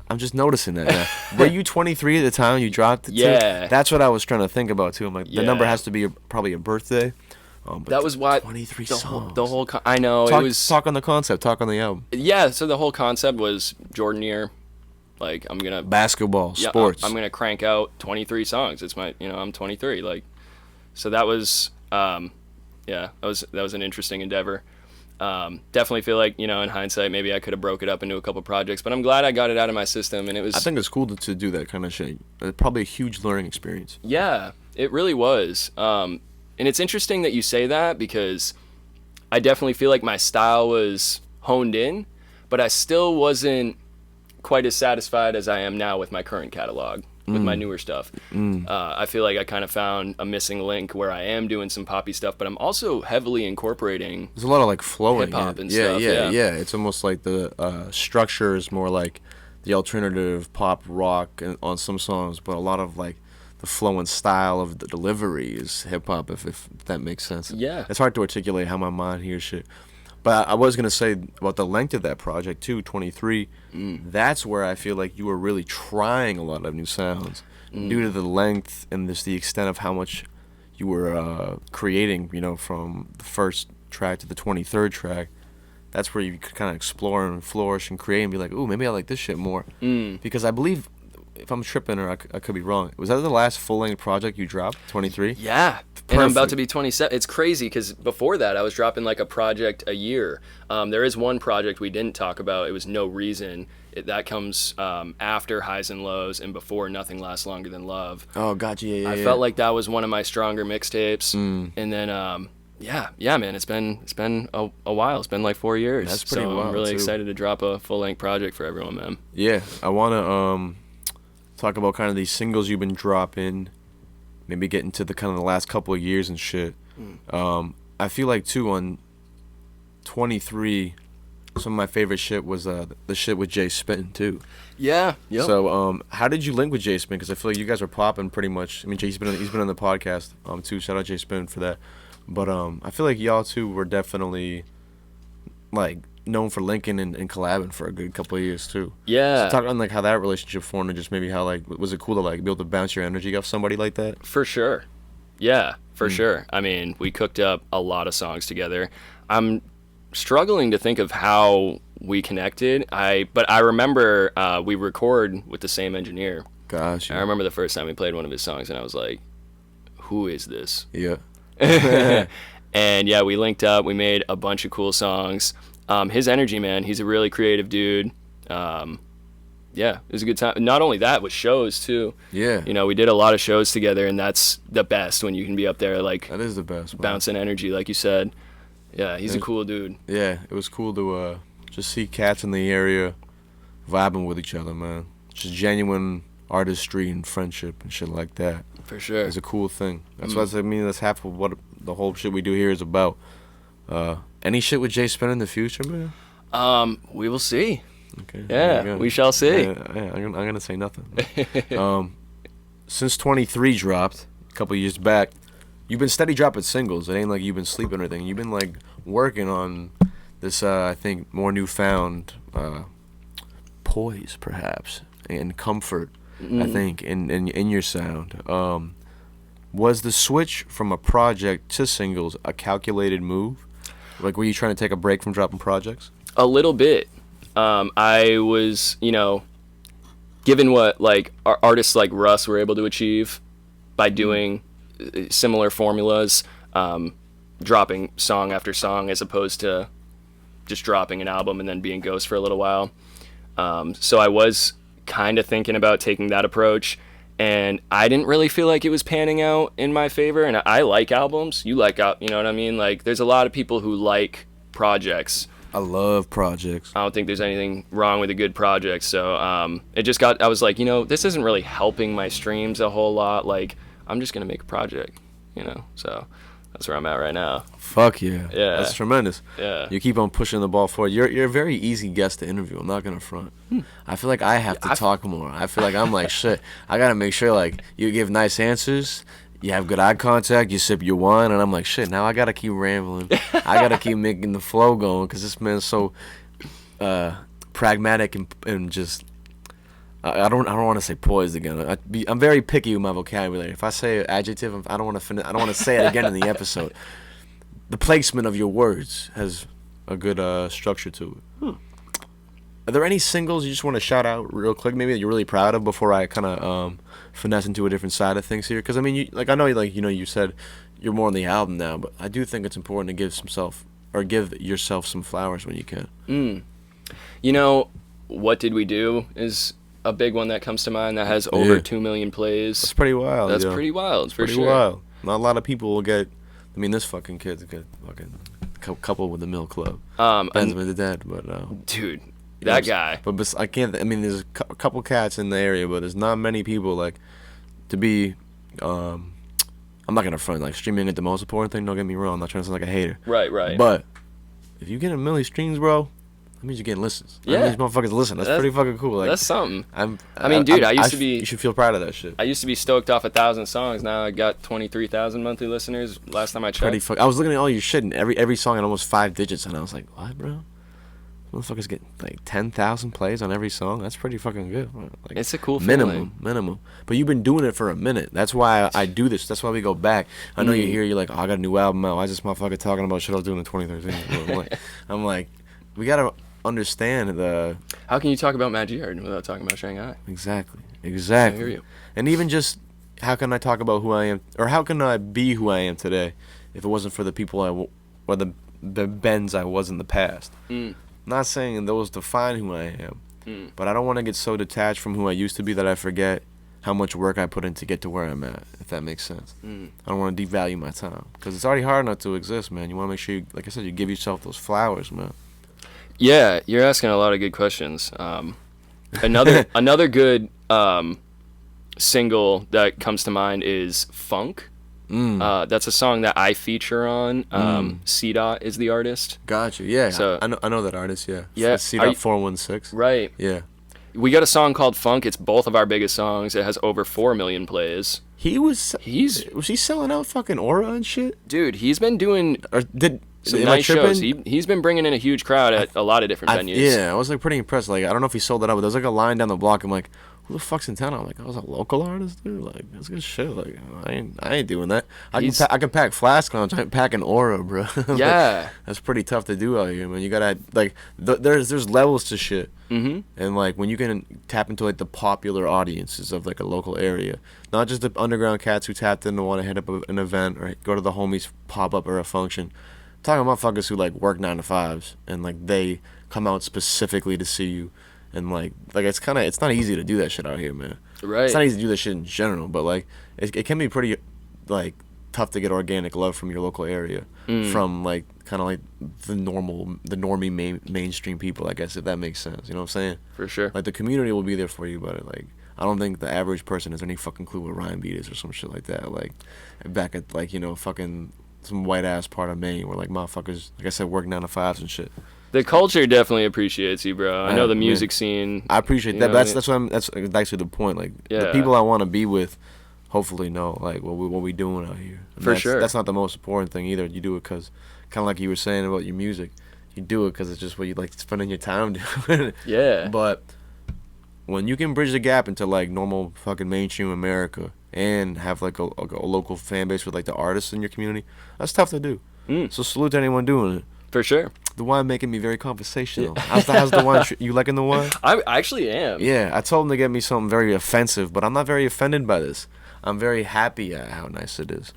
I'm just noticing that now. Were you 23 at the time you dropped it? Yeah. Too? That's what I was trying to think about too. I'm like, the number has to be probably a birthday. But that was why 23 songs. songs. I know Talk, it was. Talk on the concept. Talk on the album. Yeah. So the whole concept was Jordan year. Like I'm gonna basketball, sports. I'm gonna crank out 23 songs. It's my, I'm 23. Like, so that was, that was an interesting endeavor. Definitely feel like, in hindsight, maybe I could have broke it up into a couple projects, but I'm glad I got it out of my system. And it was. I think it's cool to do that kind of shit. Probably a huge learning experience. Yeah, it really was. And it's interesting that you say that because I definitely feel like my style was honed in, but I still wasn't quite as satisfied as I am now with my current catalog, with my newer stuff. I feel like I kind of found a missing link where I am doing some poppy stuff, but I'm also heavily incorporating there's a lot of like flowing hip-hop and stuff. Yeah. It's almost like the structure is more like the alternative pop rock on some songs, but a lot of like the flow and style of the delivery is hip-hop, if that makes sense. Yeah. It's hard to articulate how my mind hears shit. But I was going to say about the length of that project, too, 23. That's where I feel like you were really trying a lot of new sounds. Due to the length and the extent of how much you were creating, from the first track to the 23rd track. That's where you could kind of explore and flourish and create and be like, ooh, maybe I like this shit more. Because I believe, if I'm tripping or I could be wrong, was that the last full-length project you dropped, 23? Yeah. Perfect. And I'm about to be 27. It's crazy because before that I was dropping like a project a year. There is one project we didn't talk about. It was No Reason. That comes after Highs and Lows and before Nothing Lasts Longer Than Love. Oh, gotcha. Yeah. I felt like that was one of my stronger mixtapes. And then man, it's been a while. It's been like 4 years. That's pretty wild. I'm really too. excited to drop a full-length project for everyone, man. Yeah, I want to talk about kind of these singles you've been dropping. Maybe get into the kind of the last couple of years and shit. I feel like too on 23, some of my favorite shit was the shit with Jay Spin too. Yeah. Yep. So how did you link with Jay Spin? Because I feel like you guys are popping pretty much. I mean, he's been on the podcast too. Shout out Jay Spin for that. But I feel like y'all two were definitely like known for linking and collabing for a good couple of years too. Yeah. So talk on like how that relationship formed and just maybe how like was it cool to like be able to bounce your energy off somebody like that? For sure. Yeah, for sure. I mean, we cooked up a lot of songs together. I'm struggling to think of how we connected. But I remember we record with the same engineer. Gosh. I remember the first time we played one of his songs and I was like, who is this? Yeah. And yeah, we linked up. We made a bunch of cool songs. His energy, man, he's a really creative dude. Yeah, it was a good time. Not only that, with shows too. Yeah. We did a lot of shows together, and that's the best when you can be up there, like, that is the best, man. Bouncing energy, like you said. Yeah, he's a cool dude. Yeah, it was cool to just see cats in the area vibing with each other, man. Just genuine artistry and friendship and shit like that. For sure. It's a cool thing. That's what I mean. That's half of what the whole shit we do here is about. Any shit with Jay Spin in the future, man? We will see. Okay. Yeah, we shall see. Yeah, I'm gonna say nothing. Since 23 dropped a couple years back, you've been steady dropping singles. It ain't like you've been sleeping or anything. You've been like working on this. I think more newfound poise, perhaps, and comfort. I think in your sound. Was the switch from a project to singles a calculated move? Like, were you trying to take a break from dropping projects? A little bit. I was, given what like artists like Russ were able to achieve by doing similar formulas, dropping song after song as opposed to just dropping an album and then being ghost for a little while. So I was kind of thinking about taking that approach, and I didn't really feel like it was panning out in my favor. And I like albums. You like you know what I mean? Like, there's a lot of people who like projects. I love projects. I don't think there's anything wrong with a good project. So I was like, this isn't really helping my streams a whole lot. Like, I'm just going to make a project, So that's where I'm at right now. Fuck yeah. Yeah. That's tremendous. Yeah. You keep on pushing the ball forward. You're a very easy guest to interview. I'm not going to front. I feel like I have to talk more. I feel like I'm like, shit, I got to make sure, like, you give nice answers. You have good eye contact, you sip your wine, and I'm like, shit, now I gotta keep rambling. I gotta keep making the flow going, because this man's so pragmatic and just, I don't want to say poised again. I'm very picky with my vocabulary. If I say an adjective, I don't want to say it again in the episode. The placement of your words has a good structure to it. Are there any singles you just want to shout out real quick, maybe that you're really proud of, before I kind of finesse into a different side of things here? Because I mean, I know, you said you're more on the album now, but I do think it's important to give yourself some flowers when you can. What Did We Do is a big one that comes to mind that has over 2 million plays. That's pretty wild. That's pretty wild, for sure. Wild. Not a lot of people will get. I mean, this fucking kid's a good fucking couple with the Mill Club. Benjamin the Dead, but dude. That guy. But I can't. I mean, there's a couple cats in the area, but there's not many people like to be. I'm not gonna front, like, streaming at the most important thing. Don't get me wrong. I'm not trying to sound like a hater. Right. But if you get a million streams, bro, that means you're getting listens. Yeah. That means motherfuckers listen. That's pretty fucking cool. Like, that's something. You should feel proud of that shit. I used to be stoked off 1,000 songs. Now I got 23,000 monthly listeners. Last time I checked. I was looking at all your shit, and every song had almost 5 digits, and I was like, what, bro? Motherfuckers get like 10,000 plays on every song. That's pretty fucking good. Like, it's a cool feeling. Minimum. But you've been doing it for a minute. That's why I do this. That's why we go back. I know you're here. You're like, oh, I got a new album out. Why is this motherfucker talking about shit I was doing in 2013? I'm like, we gotta understand the. How can you talk about Matt Giard without talking about Shanghai? Exactly. I hear you. And even just, how can I talk about who I am, or how can I be who I am today, if it wasn't for the people or the bends I was in the past? Not saying those define who I am, but I don't want to get so detached from who I used to be that I forget how much work I put in to get to where I'm at, if that makes sense. I don't want to devalue my time, because it's already hard enough to exist, man. You want to make sure, like I said, you give yourself those flowers, man. Yeah, you're asking a lot of good questions. Another good single that comes to mind is Funk. That's a song that I feature on. C-Dot is the artist. Gotcha. Yeah. So I know that artist. Yeah. Yeah. C-Dot 416. Right. Yeah. We got a song called Funk. It's both of our biggest songs. It has over 4 million plays. Was he selling out fucking Aura and shit? Dude, he's been doing some am nice I tripping? shows. He's been bringing in a huge crowd at a lot of different venues. Yeah, I was like pretty impressed. Like, I don't know if he sold it out, but there was like a line down the block. I'm like, who the fuck's in town? I'm like, I was a local artist, dude. Like, that's good shit. Like, I ain't doing that. I can pack flask on. I'm packing Aura, bro. Like, Yeah, that's pretty tough to do out here, man. You gotta like, there's levels to shit. And like, when you can tap into like the popular audiences of like a local area, not just the underground cats who tapped in to want to hit up an event or go to the homies pop up or a function. I'm talking about motherfuckers who like work 9 to 5s and like they come out specifically to see you. And like it's not easy to do that shit out here, man. right. It's not easy to do that shit in general, but like it can be pretty like tough to get organic love from your local area, from like kind of like the normie mainstream people, I guess, if that makes sense. You know what I'm saying? For sure. Like, the community will be there for you, but like, I don't think the average person has any fucking clue what RhymeBeat is or some shit like that. Like, back at, like, you know, fucking some white-ass part of Maine where, like, motherfuckers, like I said, work 9 to 5s and shit. The culture definitely appreciates you, bro. I know the music scene. I appreciate that, but that's actually the point. Like, the people I want to be with hopefully know, like, what we doing out here. And For sure. That's not the most important thing either. You do it because, kind of like you were saying about your music, you do it because it's just what you like spending your time doing. Yeah. But when you can bridge the gap into, like, normal fucking mainstream America and have, like, a local fan base with, like, the artists in your community, that's tough to do. So salute to anyone doing it. For sure. The wine making me very conversational. How's the wine? You liking the wine? I actually am. Yeah, I told him to get me something very offensive, but I'm not very offended by this. I'm very happy at how nice it is.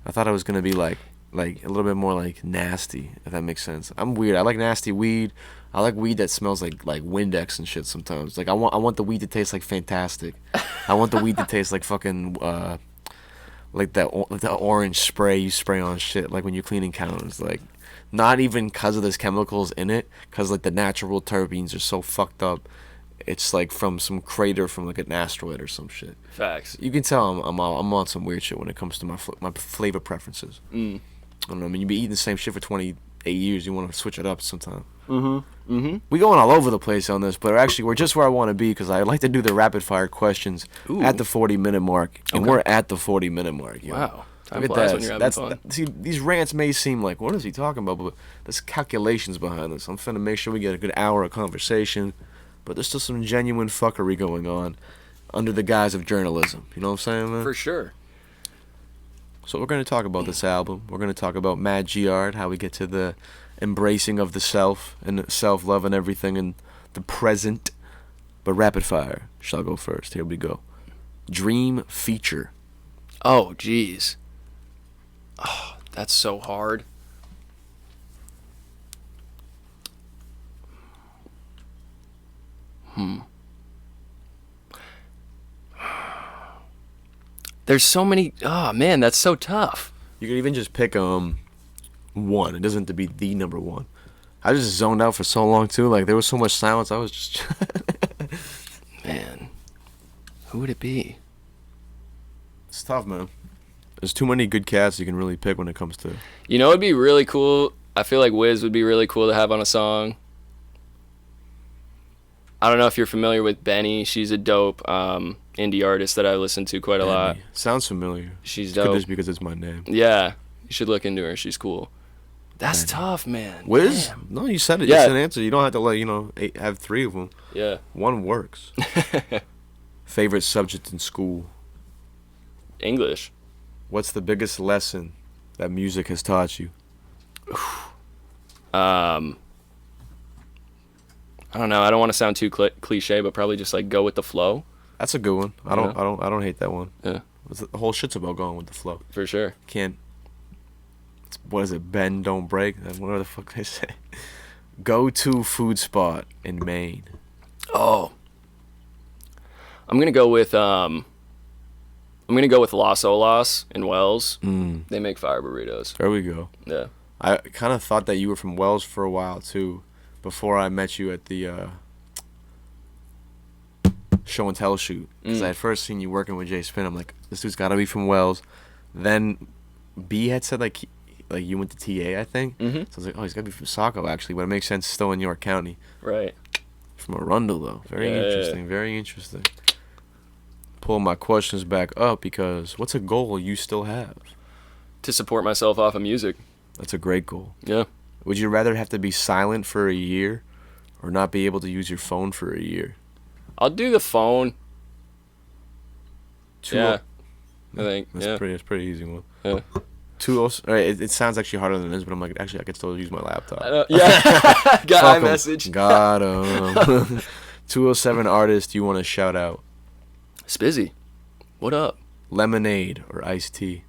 I thought it was going to be, like a little bit more, like, nasty, if that makes sense. I'm weird. I like nasty weed. I like weed that smells like Windex and shit sometimes. Like, I want the weed to taste like Fantastic. I want the weed to taste like fucking, like that orange spray you spray on shit, like when you're cleaning counters. Like, not even because of those chemicals in it, because, like, the natural terpenes are so fucked up. It's, like, from some crater from, like, an asteroid or some shit. Facts. You can tell I'm on some weird shit when it comes to my flavor preferences. I don't know. I mean, you be eating the same shit for 28 years. You want to switch it up sometime. We going all over the place on this, but actually we're just where I want to be because I like to do the rapid fire questions at the 40-minute mark, and we're at the 40-minute mark. Yo. Wow. Time Look at flies that. when you're having fun. See, these rants may seem like, what is he talking about? But there's calculations behind this. I'm finna make sure we get a good hour of conversation, but there's still some genuine fuckery going on under the guise of journalism. You know what I'm saying, man? For sure. So we're going to talk about this album. We're going to talk about Matt Giard, how we get to the embracing of the self and self-love and everything in the present. But rapid fire. Shall I go first? Here we go. Dream feature. Oh, jeez. Oh, that's so hard. There's so many. Oh man, that's so tough. You could even just pick one. It doesn't have to be the number one. I just zoned out for so long too. Like, there was so much silence. I was just Man, who would it be? It's tough, man. There's too many good cats you can really pick when it comes to. You know, it'd be really cool. I feel like Wiz would be really cool to have on a song. I don't know if you're familiar with Benny. She's a dope indie artist that I listen to quite a lot. Sounds familiar. She's Could dope. just because it's my name. Yeah, you should look into her. She's cool. That's tough, man. Wiz? Damn. No, you said it. Yeah. You said an answer. You don't have to have 3 of them. Yeah. One works. Favorite subject in school? English. What's the biggest lesson that music has taught you? I don't know. I don't want to sound too cliche, but probably just like go with the flow. That's a good one. I don't hate that one. Yeah. The whole shit's about going with the flow. For sure. What is it? Bend, don't break. Whatever the fuck they say. Go-to food spot in Maine. Oh. I'm gonna go with Los Olas in Wells. They make fire burritos. There we go. Yeah. I kind of thought that you were from Wells for a while too, before I met you at the show and tell shoot. Because I had first seen you working with Jay Spin. I'm like, this dude's got to be from Wells. Then B had said like you went to TA, I think. So I was like, oh, he's got to be from Saco actually, but it makes sense still in York County. Right. From Arundel though. Very interesting. Very interesting. Pulling my questions back up because what's a goal you still have? To support myself off of music. That's a great goal. Yeah. Would you rather have to be silent for a year or not be able to use your phone for a year? I'll do the phone. I think. That's pretty easy one. Yeah. Alright, it sounds actually harder than it is, but I'm like, actually, I could still use my laptop. Yeah. Got Fuck 'em. iMessage. Got 'em. 207 artist you want to shout out? Spizzy. What up? Lemonade or iced tea?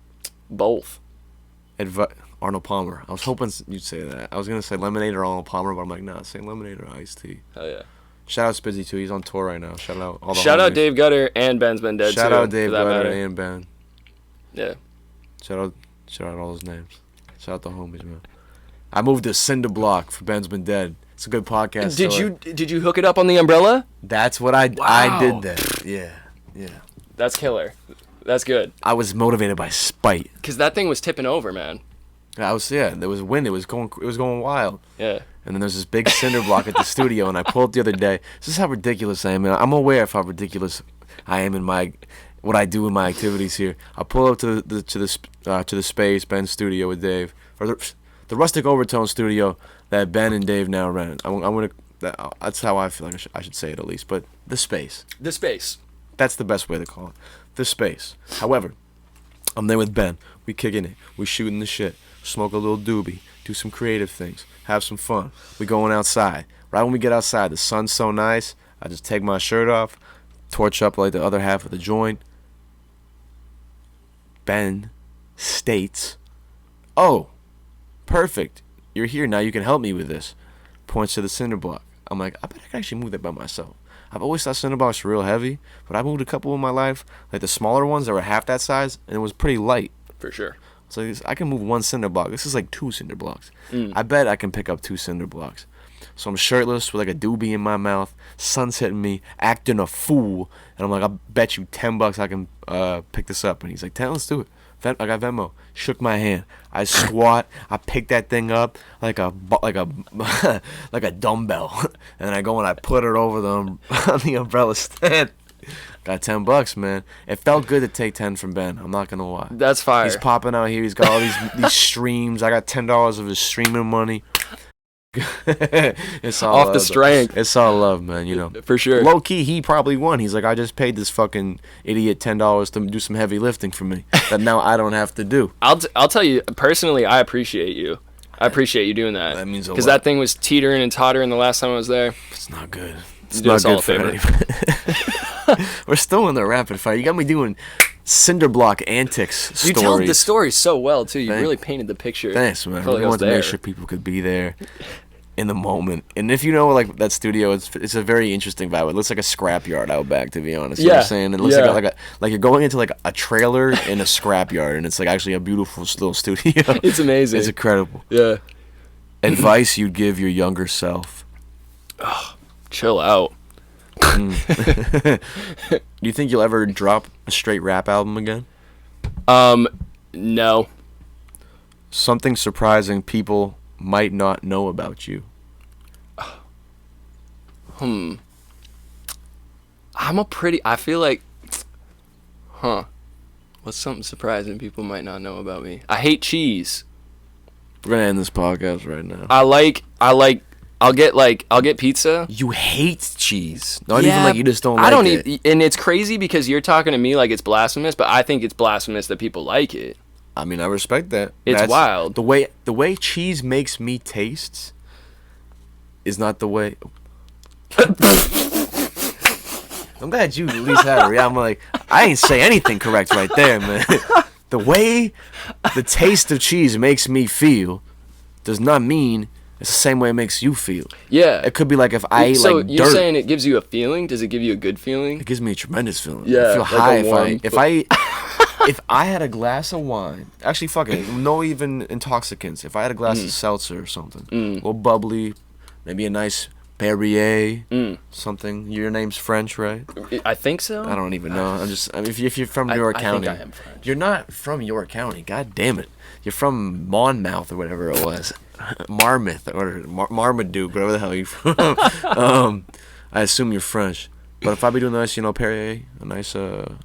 Both. Arnold Palmer. I was hoping you'd say that. I was going to say lemonade or Arnold Palmer, but I'm like, nah, say lemonade or iced tea. Hell yeah. Shout out Spizzy too. He's on tour right now. Shout out all the Shout out homies. Dave Gutter and Ben's Been Dead Shout too. out Dave Gutter matter. and Ben. Yeah. Shout out all those names. Shout out the homies, man. I moved to Cinder Block for Ben's Been Dead. It's a good podcast. Did you hook it up on the umbrella? That's what I did that. Yeah. Yeah. That's killer. That's good. I was motivated by spite. Because that thing was tipping over, man. There was wind. It was going wild. Yeah. And then there's this big cinder block at the studio, and I pulled up the other day. This is how ridiculous I am. And I'm aware of how ridiculous I am in what I do in my activities here. I pull up to the space, Ben's studio with Dave, or the Rustic Overtone studio that Ben and Dave now rent. That's how I feel like I should say it at least. But the space. The space. That's the best way to call it. The space. However, I'm there with Ben. We kicking it. We shooting the shit. Smoke a little doobie. Do some creative things. Have some fun. We going outside. Right when we get outside, the sun's so nice. I just take my shirt off, torch up like the other half of the joint. Ben states, "Oh, perfect. You're here now. You can help me with this." Points to the cinder block. I'm like, I bet I can actually move that by myself. I've always thought cinder blocks were real heavy, but I moved a couple in my life, like the smaller ones that were half that size, and it was pretty light. For sure. So I can move one cinder block. This is like 2 cinder blocks. I bet I can pick up 2 cinder blocks. So I'm shirtless with like a doobie in my mouth, sun's hitting me, acting a fool, and I'm like, I bet you $10 I can pick this up. And he's like, let's do it. I got Venmo. Shook my hand. I squat. I pick that thing up like a like a dumbbell, and then I go and I put it over on the umbrella stand. Got $10, man. It felt good to take 10 from Ben. I'm not gonna lie. That's fire. He's popping out here. He's got all these streams. I got $10 of his streaming money. It's all off love, the strength. though. It's all love, man. You know, for sure. Low key, he probably won. He's like, I just paid this fucking idiot $10 to do some heavy lifting for me that now I don't have to do. I'll tell you personally, I appreciate you. I appreciate you doing that. That means a lot. Because that thing was teetering and tottering the last time I was there. It's not good. It's Do us not all good a for anybody. We're still in the rapid fire. You got me doing cinder block antics stories. You tell the story so well too. You Thanks. really painted the picture. Thanks, man. I Felt like really I was wanted to make there. sure people could be there in the moment. And if you know, like, that studio, it's a very interesting vibe. It looks like a scrapyard out back, to be honest. You know what I'm saying? It looks like you're going into like a trailer in a scrapyard, and it's like actually a beautiful little studio. It's amazing. It's incredible. Yeah. Advice you'd give your younger self? Chill out. Do you think you'll ever drop a straight rap album again? No. Something surprising people might not know about you. I feel like, what's something surprising people might not know about me? I hate cheese. We're gonna end this podcast right now. I'll get pizza. You hate cheese. Not even like you just don't like it. I don't even, and it's crazy because you're talking to me like it's blasphemous, but I think it's blasphemous that people like it. I mean, I respect that. It's wild. The way cheese makes me taste is not the way. I'm glad you at least had it. I'm like, I ain't say anything correct right there, man. The way the taste of cheese makes me feel does not mean it's the same way it makes you feel. Yeah. It could be like if I ate so like dirt. you're saying it gives you a feeling? Does it give you a good feeling? It gives me a tremendous feeling. Yeah, I feel like high a warm if I had a glass of wine. Actually, fuck it. No even intoxicants. If I had a glass of seltzer or something, a little bubbly, maybe a nice Perrier, something. Your name's French, right? I think so. I don't even know. If you're from York County, I think I am French. You're not from York County. God damn it. You're from Monmouth or whatever it was. Marmouth or Marmaduke, whatever the hell you're from. I assume you're French. But if I be doing nice, Perrier, a nice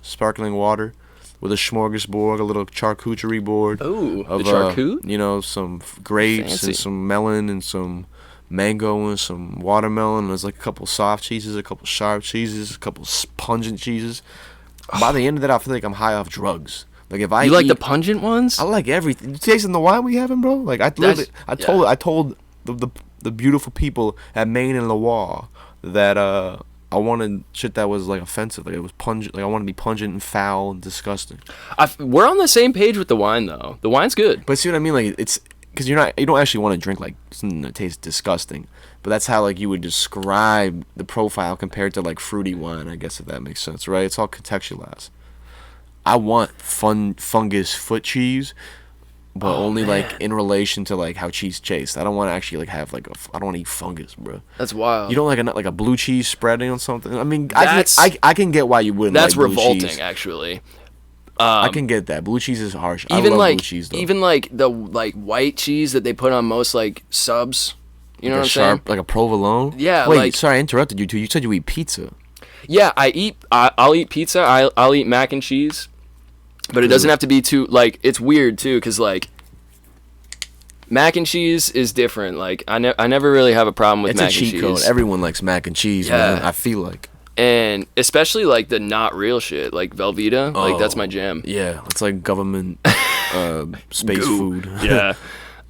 sparkling water with a smorgasbord, a little charcuterie board. Ooh, of, the charcut? Some grapes Fancy. and some melon and some mango and some watermelon. And there's like a couple soft cheeses, a couple sharp cheeses, a couple pungent cheeses. By the end of that, I feel like I'm high off drugs. Like if I like the pungent ones? I like everything. You tasting the wine we having, bro? Like I told the beautiful people at Maine and Loire that I wanted shit that was like offensive. Like it was pungent. Like I want to be pungent and foul and disgusting. We're on the same page with the wine though. The wine's good. But see what I mean? Like it's because you don't actually want to drink like something that tastes disgusting. But that's how like you would describe the profile compared to like fruity wine. I guess if that makes sense, right? It's all contextualized. I want fungus foot cheese but only like in relation to like how cheese tastes. I don't want to actually like have like I don't want to eat fungus, bro. That's wild. You don't like a blue cheese spreading on something? I mean, That's- I can get why you wouldn't. That's like blue revolting, cheese. actually. I can get that. Blue cheese is harsh. Even I love like blue cheese though. even like the like white cheese that they put on most like subs. You know like what I'm sharp, saying? like a provolone. Yeah, Wait, like- sorry, I interrupted you too. You said you eat pizza. Yeah, I'll eat pizza. I'll eat mac and cheese, but it doesn't have to be too like. It's weird too, cause like mac and cheese is different. Like I never really have a problem with It's mac a cheat and code. cheese. Everyone likes mac and cheese. Yeah. Man. I feel like. And especially like the not real shit, like Velveeta. Like that's my Oh, jam. Yeah, it's like government space Goo. food. Yeah.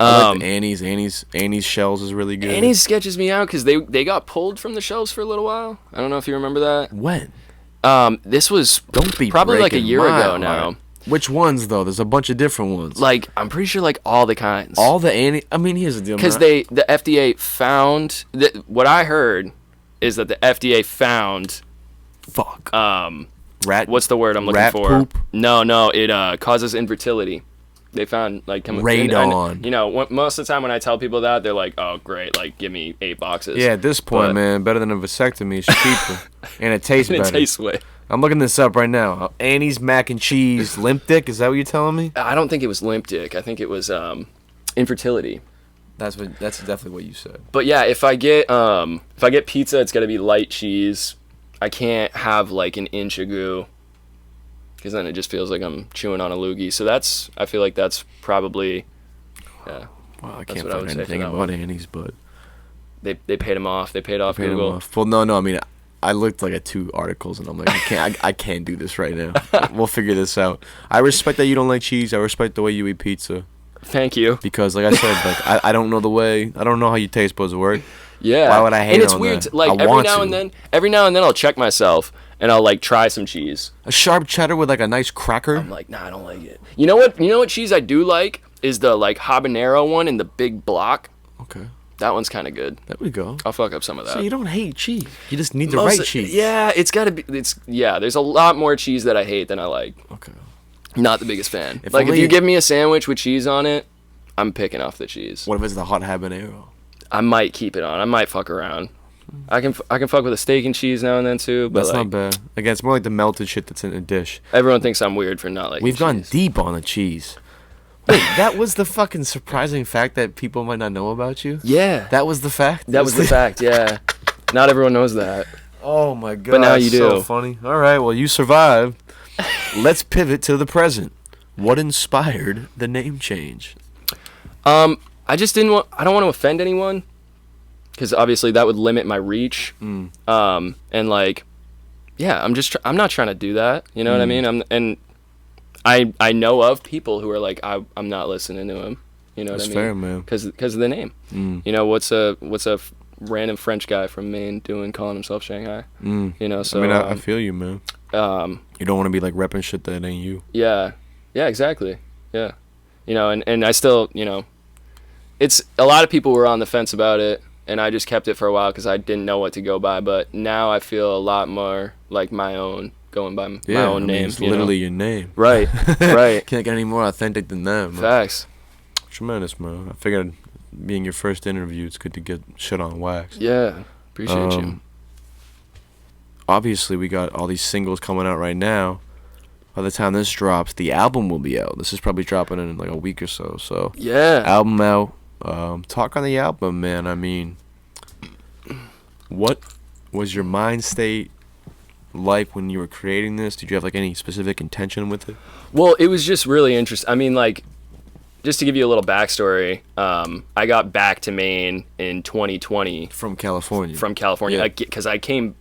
I like the Annie's shells is really good. Annie's sketches me out because they got pulled from the shelves for a little while. I don't know if you remember that. When? This was Don't be probably like a breaking year my ago heart. now. Which ones though? There's a bunch of different ones. Like I'm pretty sure like all the kinds. All the Annie. I mean, here's the deal. Because man. the FDA found what I heard is that the FDA found fuck. Rat. what's the word I'm looking rat for? poop? No, it causes infertility. They found like Radon. You know, most of the time when I tell people that, they're like, "Oh, great! Like, give me 8 boxes." Yeah, at this point, But- man, better than a vasectomy. It's cheaper and it tastes And better. it tastes way. I'm looking this up right now. Annie's mac and cheese, limp dick. Is that what you're telling me? I don't think it was limp dick. I think it was infertility. That's definitely what you said. But yeah, if I get pizza, it's gotta be light cheese. I can't have like an inch of goo, because then it just feels like I'm chewing on a loogie. So I feel like that's probably, yeah. Well, I That's can't what I find would say for anything that about one. Annie's, but They paid him off. They paid off paid him Google. off. Well, no. I mean, I looked like at 2 articles and I'm like, I can't do this right now. We'll figure this out. I respect that you don't like cheese. I respect the way you eat pizza Thank you. because, like I said, like I don't know the way. I don't know how you taste supposed to work. Yeah. Why would I hate And it's on weird. that? Like I every want now to. and then, I'll check myself and I'll like try some cheese. A sharp cheddar with like a nice cracker. I'm like, nah, I don't like it. You know what cheese I do like is the like habanero one in the big block. Okay, That one's kind of good. there we go. I'll fuck up some of that. So you don't hate cheese. You just need the Most- right cheese. Yeah, it's gotta be. There's a lot more cheese that I hate than I like. Okay. Not the biggest fan. If Like if only- you give me a sandwich with cheese on it, I'm picking off the cheese. What if it's the hot habanero? I might keep it on. I might fuck around. I can fuck with a steak and cheese now and then too. But That's like, not bad. Again, it's more like the melted shit that's in a dish. everyone thinks I'm weird for not liking We've gone cheese. deep on the cheese. Wait, that was the fucking surprising fact that people might not know about you? Yeah, That was the fact? that was the fact. Yeah, not everyone knows that. Oh my god. now you so do. funny. All right, well, you survived. Let's pivot to the present. What inspired the name change? I just didn't want. I don't want to offend anyone, because obviously that would limit my reach. And like, yeah, I'm not trying to do that. You know what I mean? I know of people who are like, I'm not listening to him. You know That's what I mean? fair, man. Because of the name. You know, what's a random French guy from Maine doing, calling himself Shanghai? You know, so I mean, I feel you, man. um, You don't want to be like repping shit that ain't you. yeah, exactly. Yeah, you know, and I still, you know, it's a lot of people were on the fence about it, and I just kept it for a while because I didn't know what to go by. But now I feel a lot more like my own, going by my Yeah, own I mean, name. it's you know? literally your name. Right, right. Can't get any more authentic than that, man. Facts. Tremendous, man. I figured being your first interview, it's good to get shit on wax. Yeah, appreciate you. Obviously, we got all these singles coming out right now. By the time this drops, the album will be out. This is probably dropping in like a week or so. So, Yeah. album out. Talk on the album, man. I mean, what was your mind state like when you were creating this? Did you have like any specific intention with it? Well, it was just really interesting. I mean, like, just to give you a little backstory, I got back to Maine in 2020 From California. from California Yeah. because I came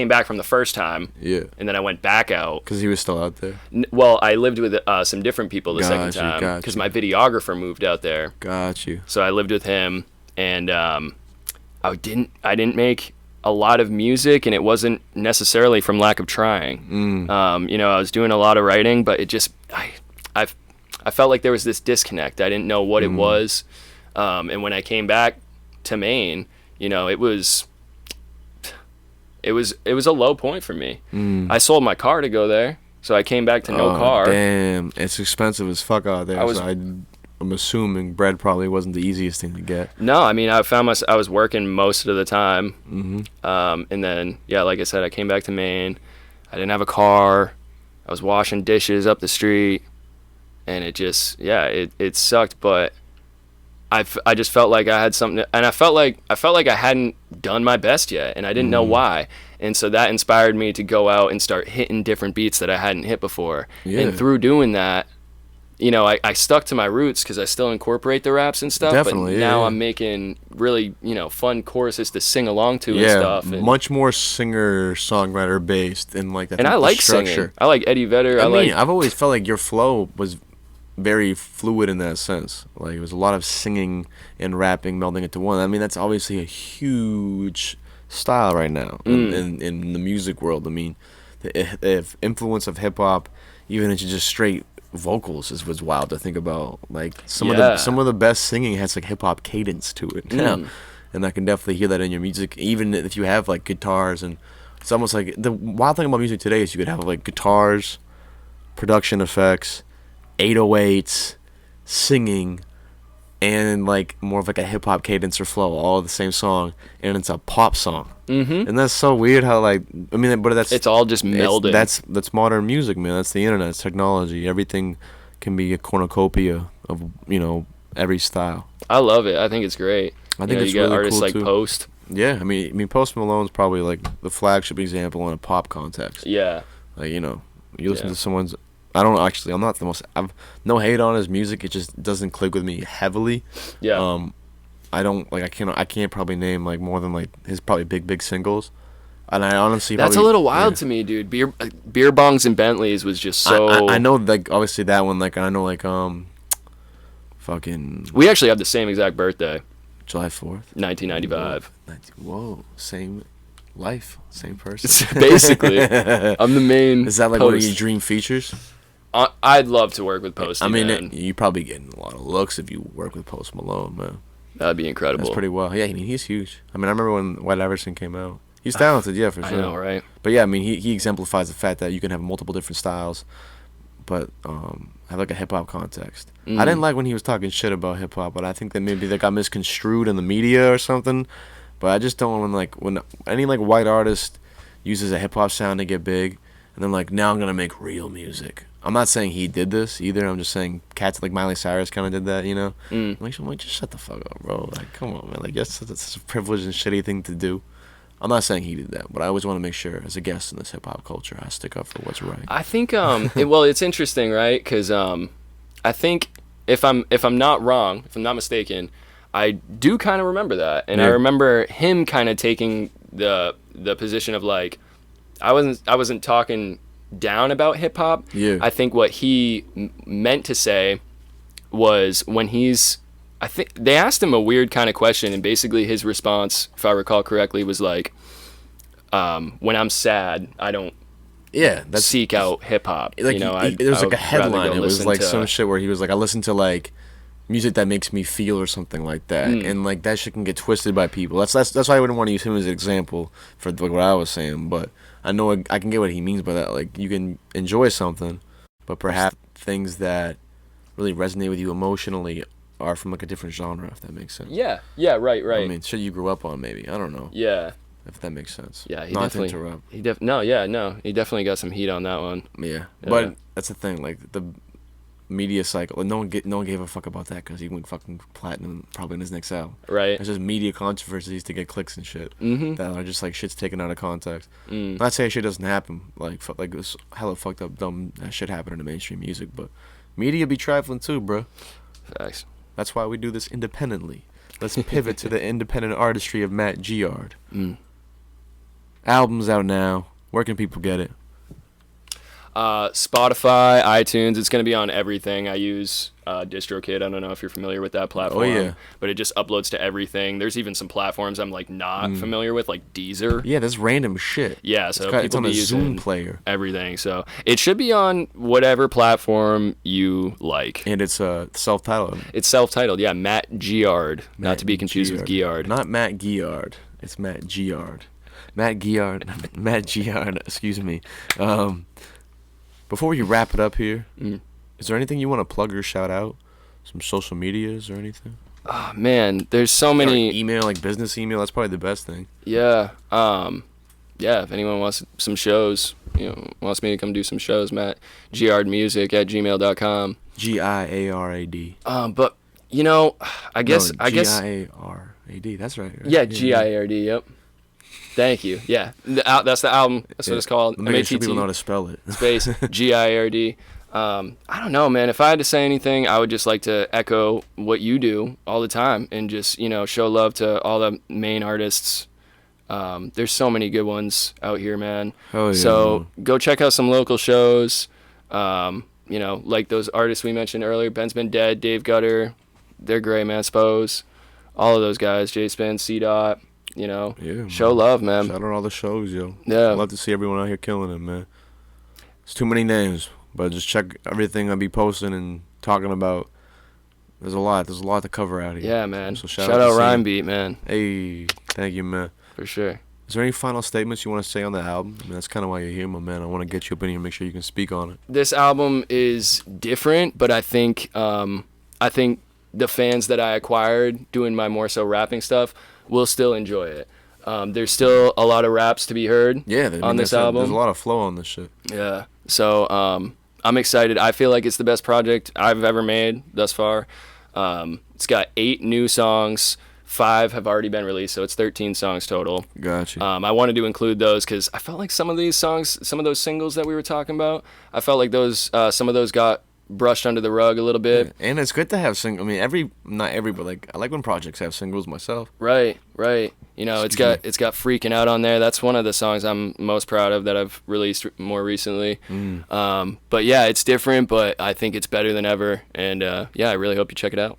back from the first time, Yeah. and then I went back out. Because he was still out there. Well, I lived with some different people the second Gotcha, time gotcha. because my videographer moved out there. Got you. So I lived with him, and I didn't make a lot of music, and it wasn't necessarily from lack of trying. You know, I was doing a lot of writing, but it just I felt like there was this disconnect. I didn't know what it was, and when I came back to Maine, you know, it was a low point for me. I sold my car to go there, so I came back to no car. Damn, it's expensive as fuck out there. I was- so I'm assuming bread probably wasn't the easiest thing to get. No, I mean, I found I was working most of the time. Mm-hmm. And then, yeah, like I said, I came back to Maine. I didn't have a car. I was washing dishes up the street. And it just, yeah, it sucked. But I just felt like I had something, and I felt like I hadn't done my best yet, and I didn't know why. And so that inspired me to go out and start hitting different beats that I hadn't hit before. Yeah. And through doing that, you know, I stuck to my roots because I still incorporate the raps and stuff. Definitely, but now I'm making really, you know, fun choruses to sing along to and stuff. And much more singer-songwriter based, and like I like singing. I like Eddie Vedder. I've always felt like your flow was very fluid in that sense. Like it was a lot of singing and rapping melding into one. I mean, that's obviously a huge style right now in the music world. I mean, the influence of hip hop, even into just straight vocals, was wild to think about. Like some of the best singing has like hip hop cadence to it now, and I can definitely hear that in your music. Even if you have like guitars, and it's almost like the wild thing about music today is you could have like guitars, production effects, 808s, singing, and like more of like a hip hop cadence or flow, all the same song, and it's a pop song. And that's so weird how like but it's all just melded. That's modern music, man. That's the internet. It's technology. Everything can be a cornucopia of every style. I love it. I think it's great. I think it's you got really artists cool like too. Post. Yeah, I mean Post Malone's probably like the flagship example in a pop context. Yeah. Like you listen to someone's. I'm not the most. I've no hate on his music. It just doesn't click with me heavily. Yeah. I don't like. I can't probably name like more than like his probably big singles. And I honestly that's a little wild to me, dude. Beer bongs and Bentleys was just so. I know like obviously that one. Like I know like fucking. We actually have the same exact birthday. July 4th. 1995. Whoa, same life, same person. Basically, I'm the main. Is that like one of your dream features? I'd love to work with Post. I mean, you probably getting a lot of looks if you work with Post Malone, man. That'd be incredible. That's pretty well. Yeah, he's huge. I mean, I remember when White Iverson came out. He's talented, yeah, for sure. I know, right? But yeah, I mean, he exemplifies the fact that you can have multiple different styles, but have like a hip hop context. I didn't like when he was talking shit about hip hop, but I think that maybe that got misconstrued in the media or something. But I just don't want when any like white artist uses a hip hop sound to get big, and then like now I'm gonna make real music. I'm not saying he did this either. I'm just saying cats like Miley Cyrus kind of did that, I'm like, just shut the fuck up, bro. Like, come on, man. Like, that's such a privileged and shitty thing to do. I'm not saying he did that, but I always want to make sure, as a guest in this hip hop culture, I stick up for what's right. I think, it's interesting, right? Because I think if I'm not wrong, if I'm not mistaken, I do kind of remember that, and I remember him kind of taking the position of like, I wasn't talking down about hip hop. Yeah. I think what he meant to say was when I think they asked him a weird kind of question, and basically his response, if I recall correctly, was like, when I'm sad, I don't seek out hip hop. Like, there was like a headline. It was like some shit where he was like, I listen to like music that makes me feel or something like that, and like that shit can get twisted by people. That's why I wouldn't want to use him as an example for like what I was saying, but I know I can get what he means by that. Like, you can enjoy something, but perhaps things that really resonate with you emotionally are from like a different genre, if that makes sense. Yeah, right. I mean, shit you grew up on, maybe. I don't know. Yeah. If that makes sense. Yeah, Not to interrupt. He definitely got some heat on that one. Yeah. But that's the thing, like the media cycle. No one gave a fuck about that because he went fucking platinum probably in his next album. Right. It's just media controversies to get clicks and shit that are just like shit's taken out of context. Mm. Not saying shit doesn't happen, like this hella fucked up dumb shit happened in the mainstream music, but media be trifling too, bro. Facts. That's why we do this independently. Let's pivot to the independent artistry of Matt Giard. Album's out now. Where can people get it? Spotify, iTunes. It's going to be on everything. I use DistroKid. I don't know if you're familiar with that platform. Oh, yeah. But it just uploads to everything. There's even some platforms I'm like not familiar with, like Deezer. Yeah, that's random shit. Yeah, so people it's on be a using Zoom player. Everything. So it should be on whatever platform you like. And it's self-titled. It's self-titled, yeah. Matt Giard. Not to be confused with Giard. Not Matt Giard. It's Matt Giard. Matt Giard, excuse me. Before we wrap it up here, is there anything you want to plug or shout out Some social medias or anything? Oh, man, there's so many. Or email, like business email. That's probably the best thing. Yeah. Yeah, if anyone wants some shows, wants me to come do some shows, Matt Giard Music at gmail.com. Giard. But I guess Giard. That's right. Yeah, Giard. Yep. Thank you. Yeah, that's the album. That's what it's called. Make sure people know how to spell it. Space Giard. I don't know, man. If I had to say anything, I would just like to echo what you do all the time and just show love to all the Maine artists. There's so many good ones out here, man. Oh, yeah, so go check out some local shows. Like those artists we mentioned earlier, Ben's Been Dead, Dave Gutter, they're great, man. Spose, all of those guys, J Spin, C Dot, show love, man. Shout out all the shows, yo. Yeah. I'd love to see everyone out here killing it, man. It's too many names, but just check everything I'll be posting and talking about. There's a lot to cover out here. Yeah, man. So shout out RhymeBeat, man. Hey, thank you, man. For sure. Is there any final statements you want to say on the album? I mean, that's kind of why you're here, my man. I want to get you up in here and make sure you can speak on it. This album is different, but I think the fans that I acquired doing my more so rapping stuff will still enjoy it. There's still a lot of raps to be heard on this album. There's a lot of flow on this shit. Yeah. So I'm excited. I feel like it's the best project I've ever made thus far. It's got 8 new songs. 5 have already been released, so it's 13 songs total. Gotcha. I wanted to include those because I felt like some of these songs, some of those singles that we were talking about, I felt like some of those got brushed under the rug a little bit. Yeah. And it's good to have singles. I mean, not every, but like I like when projects have singles myself. Right. It's got Freaking Out on there. That's one of the songs I'm most proud of that I've released more recently. But yeah, it's different, but I think it's better than ever. And I really hope you check it out.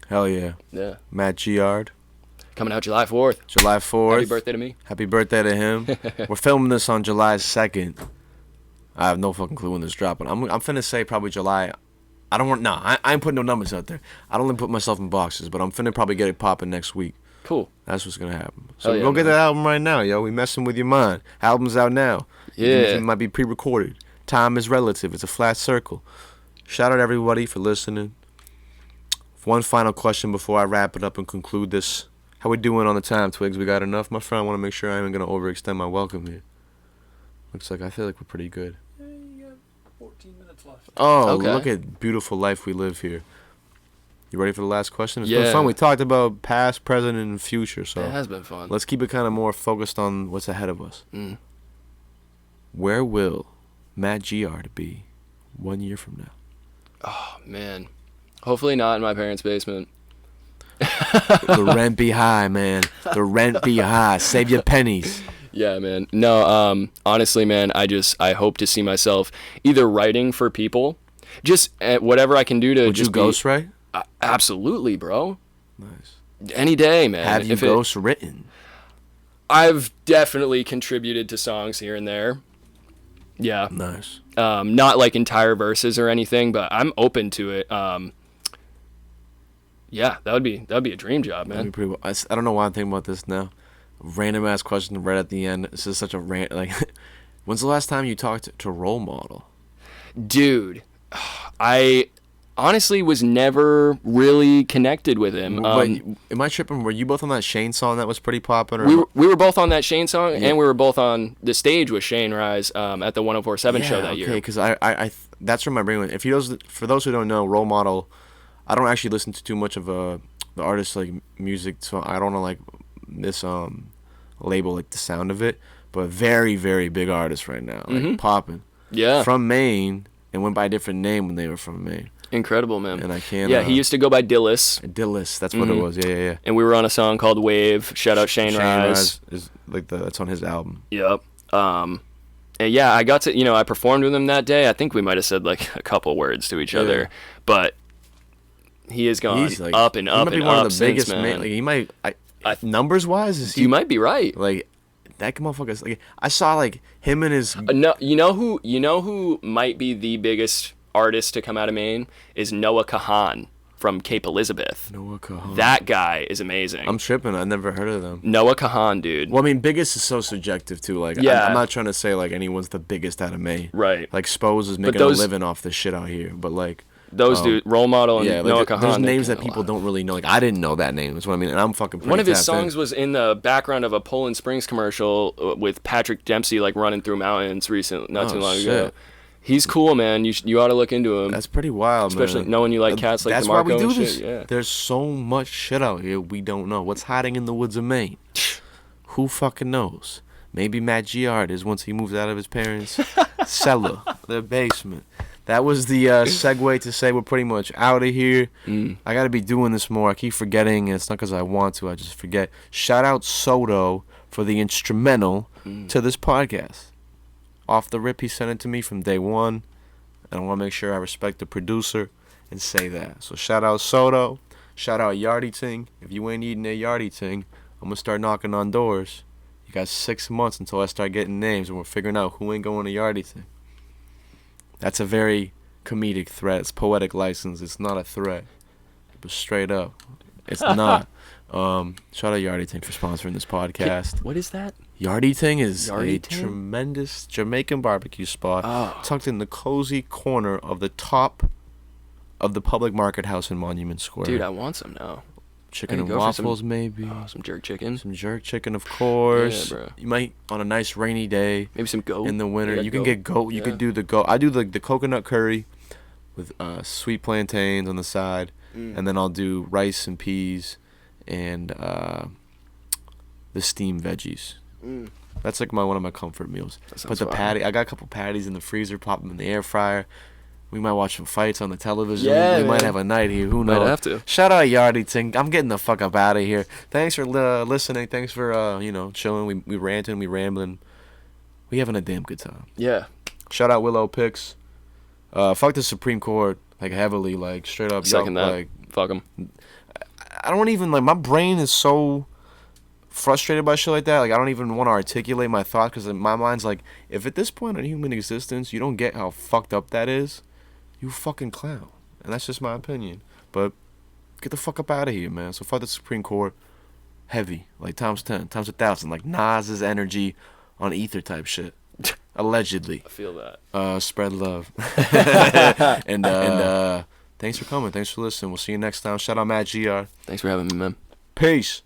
Hell yeah. Yeah. Matt Giard. Coming out July 4th. July 4th. Happy birthday to me. Happy birthday to him. We're filming this on July 2nd. I have no fucking clue when this dropping. I'm finna say probably July. I ain't putting no numbers out there. I don't even put myself in boxes, but I'm finna probably get it popping next week. Cool. That's what's gonna happen. So yeah, go get that album right now, yo. We messing with your mind. Album's out now. Yeah. It might be pre-recorded. Time is relative. It's a flat circle. Shout out everybody for listening. One final question before I wrap it up and conclude this. How we doing on the time, Twigs? We got enough? My friend, I want to make sure I ain't going to overextend my welcome here. I feel like we're pretty good. Yeah, you got 14 minutes left. Oh, Okay. Look at beautiful life we live here. You ready for the last question? It's Yeah. been fun. We talked about past, present, and future, so It has been fun. let's keep it kind of more focused on what's ahead of us. Where will Matt Giard be 1 year from now? Oh, man. Hopefully not in my parents' basement. The rent be high, man. The rent be high. Save your pennies. Yeah, man. No, honestly, man, I hope to see myself either writing for people, just whatever I can do to Would you ghostwrite? Absolutely, bro. Nice. Any day, man. Have you ghostwritten? I've definitely contributed to songs here and there. Yeah. Nice. Not like entire verses or anything, but I'm open to it. Yeah, that'd be a dream job, man. That'd be pretty well. I don't know why I'm thinking about this now. Random ass question right at the end. This is such a rant. Like, when's the last time you talked to Role Model? Dude, I honestly was never really connected with him. Am I tripping? Were you both on that Shane song that was pretty popular? We were both on that Shane song, and we were both on the stage with Shane Rise at the 104.7 show that year. Okay, because I that's where my brain went. For those who don't know, Role Model, I don't actually listen to too much of the artist's like music, so I don't know like this label like the sound of it, but very very big artist right now, like popping. Yeah. From Maine and went by a different name when they were from Maine. Incredible, man. And I can't. Yeah, he used to go by Dillis. Dillis, that's what it was. Yeah. And we were on a song called Wave. Shout out Shane Rise. Is like that's on his album. Yep. And yeah, I got to, I performed with him that day. I think we might have said like a couple words to each other, but he has gone like, up and up and up. He might be one of the since, biggest, man. like, he might, numbers wise, is he? You might be right. Like that motherfucker. Like I saw like him and his. No, you know who might be the biggest artist to come out of Maine is Noah Kahan from Cape Elizabeth. Noah Kahan. That guy is amazing. I'm tripping. I never heard of them. Noah Kahan, dude. Well, I mean, biggest is so subjective too. Like, Yeah. I'm not trying to say like anyone's the biggest out of Maine. Right. Like, Spose is making a living off this shit out here, but like, Those dude, Role Model and Yeah, like Noah there's Kahan. names that people don't really know. Like I didn't know that name. That's what I mean. And I'm fucking. One of his tapped songs in. was in the background of a Poland Springs commercial with Patrick Dempsey, like running through mountains not too long ago. He's cool, man. You ought to look into him. That's pretty wild, especially man. knowing you like cats like That's DeMarco why we do and this. shit. Yeah. There's so much shit out here we don't know. What's hiding in the woods of Maine? Who fucking knows? Maybe Matt Giard is once he moves out of his parents' cellar, their basement. That was the segue to say we're pretty much out of here. I got to be doing this more. I keep forgetting, and it's not because I want to. I just forget. Shout out Soto for the instrumental to this podcast. Off the rip, he sent it to me from day one. And I want to make sure I respect the producer and say that. So shout out Soto. Shout out Yardy Ting. If you ain't eating that Yardy Ting, I'm going to start knocking on doors. You got 6 months until I start getting names and we're figuring out who ain't going to Yardy Ting. That's a very comedic threat. It's poetic license. It's not a threat. But straight up, it's not. Shout out Yardy Ting for sponsoring this podcast. What is that? Yardy Ting is Yardy a Ting? tremendous Jamaican barbecue spot tucked in the cozy corner of the top of the public market house in Monument Square. Dude, I want some now. Chicken I and can go for waffles, maybe. Some jerk chicken. Some jerk chicken, of course. Yeah, bro. You might, on a nice rainy day, Maybe some goat. in the winter, Yeah, you can get goat. You Yeah. can do the goat. I do the coconut curry with sweet plantains on the side. And then I'll do rice and peas and the steamed veggies. That's like one of my comfort meals. But the patty, I got a couple patties in the freezer, pop them in the air fryer. We might watch some fights on the television. Yeah, we might man. have a night here. Who knows? Might have to. Shout out Yardy Ting. I'm getting the fuck up out of here. Thanks for listening. Thanks for chilling. We ranting. We rambling. We having a damn good time. Yeah. Shout out Willow Picks. Fuck the Supreme Court like heavily, like straight up. Second that. Like Fuck them. I don't even like. My brain is so frustrated by shit like that. Like I don't even want to articulate my thoughts because my mind's like, if at this point in human existence you don't get how fucked up that is, you fucking clown. And that's just my opinion. But get the fuck up out of here, man. So fuck the Supreme Court. Heavy, like times 10, times 1,000, like Nas's energy on ether type shit. Allegedly. I feel that. Spread love. and thanks for coming. Thanks for listening. We'll see you next time. Shout out Matt Giard. Thanks for having me, man. Peace.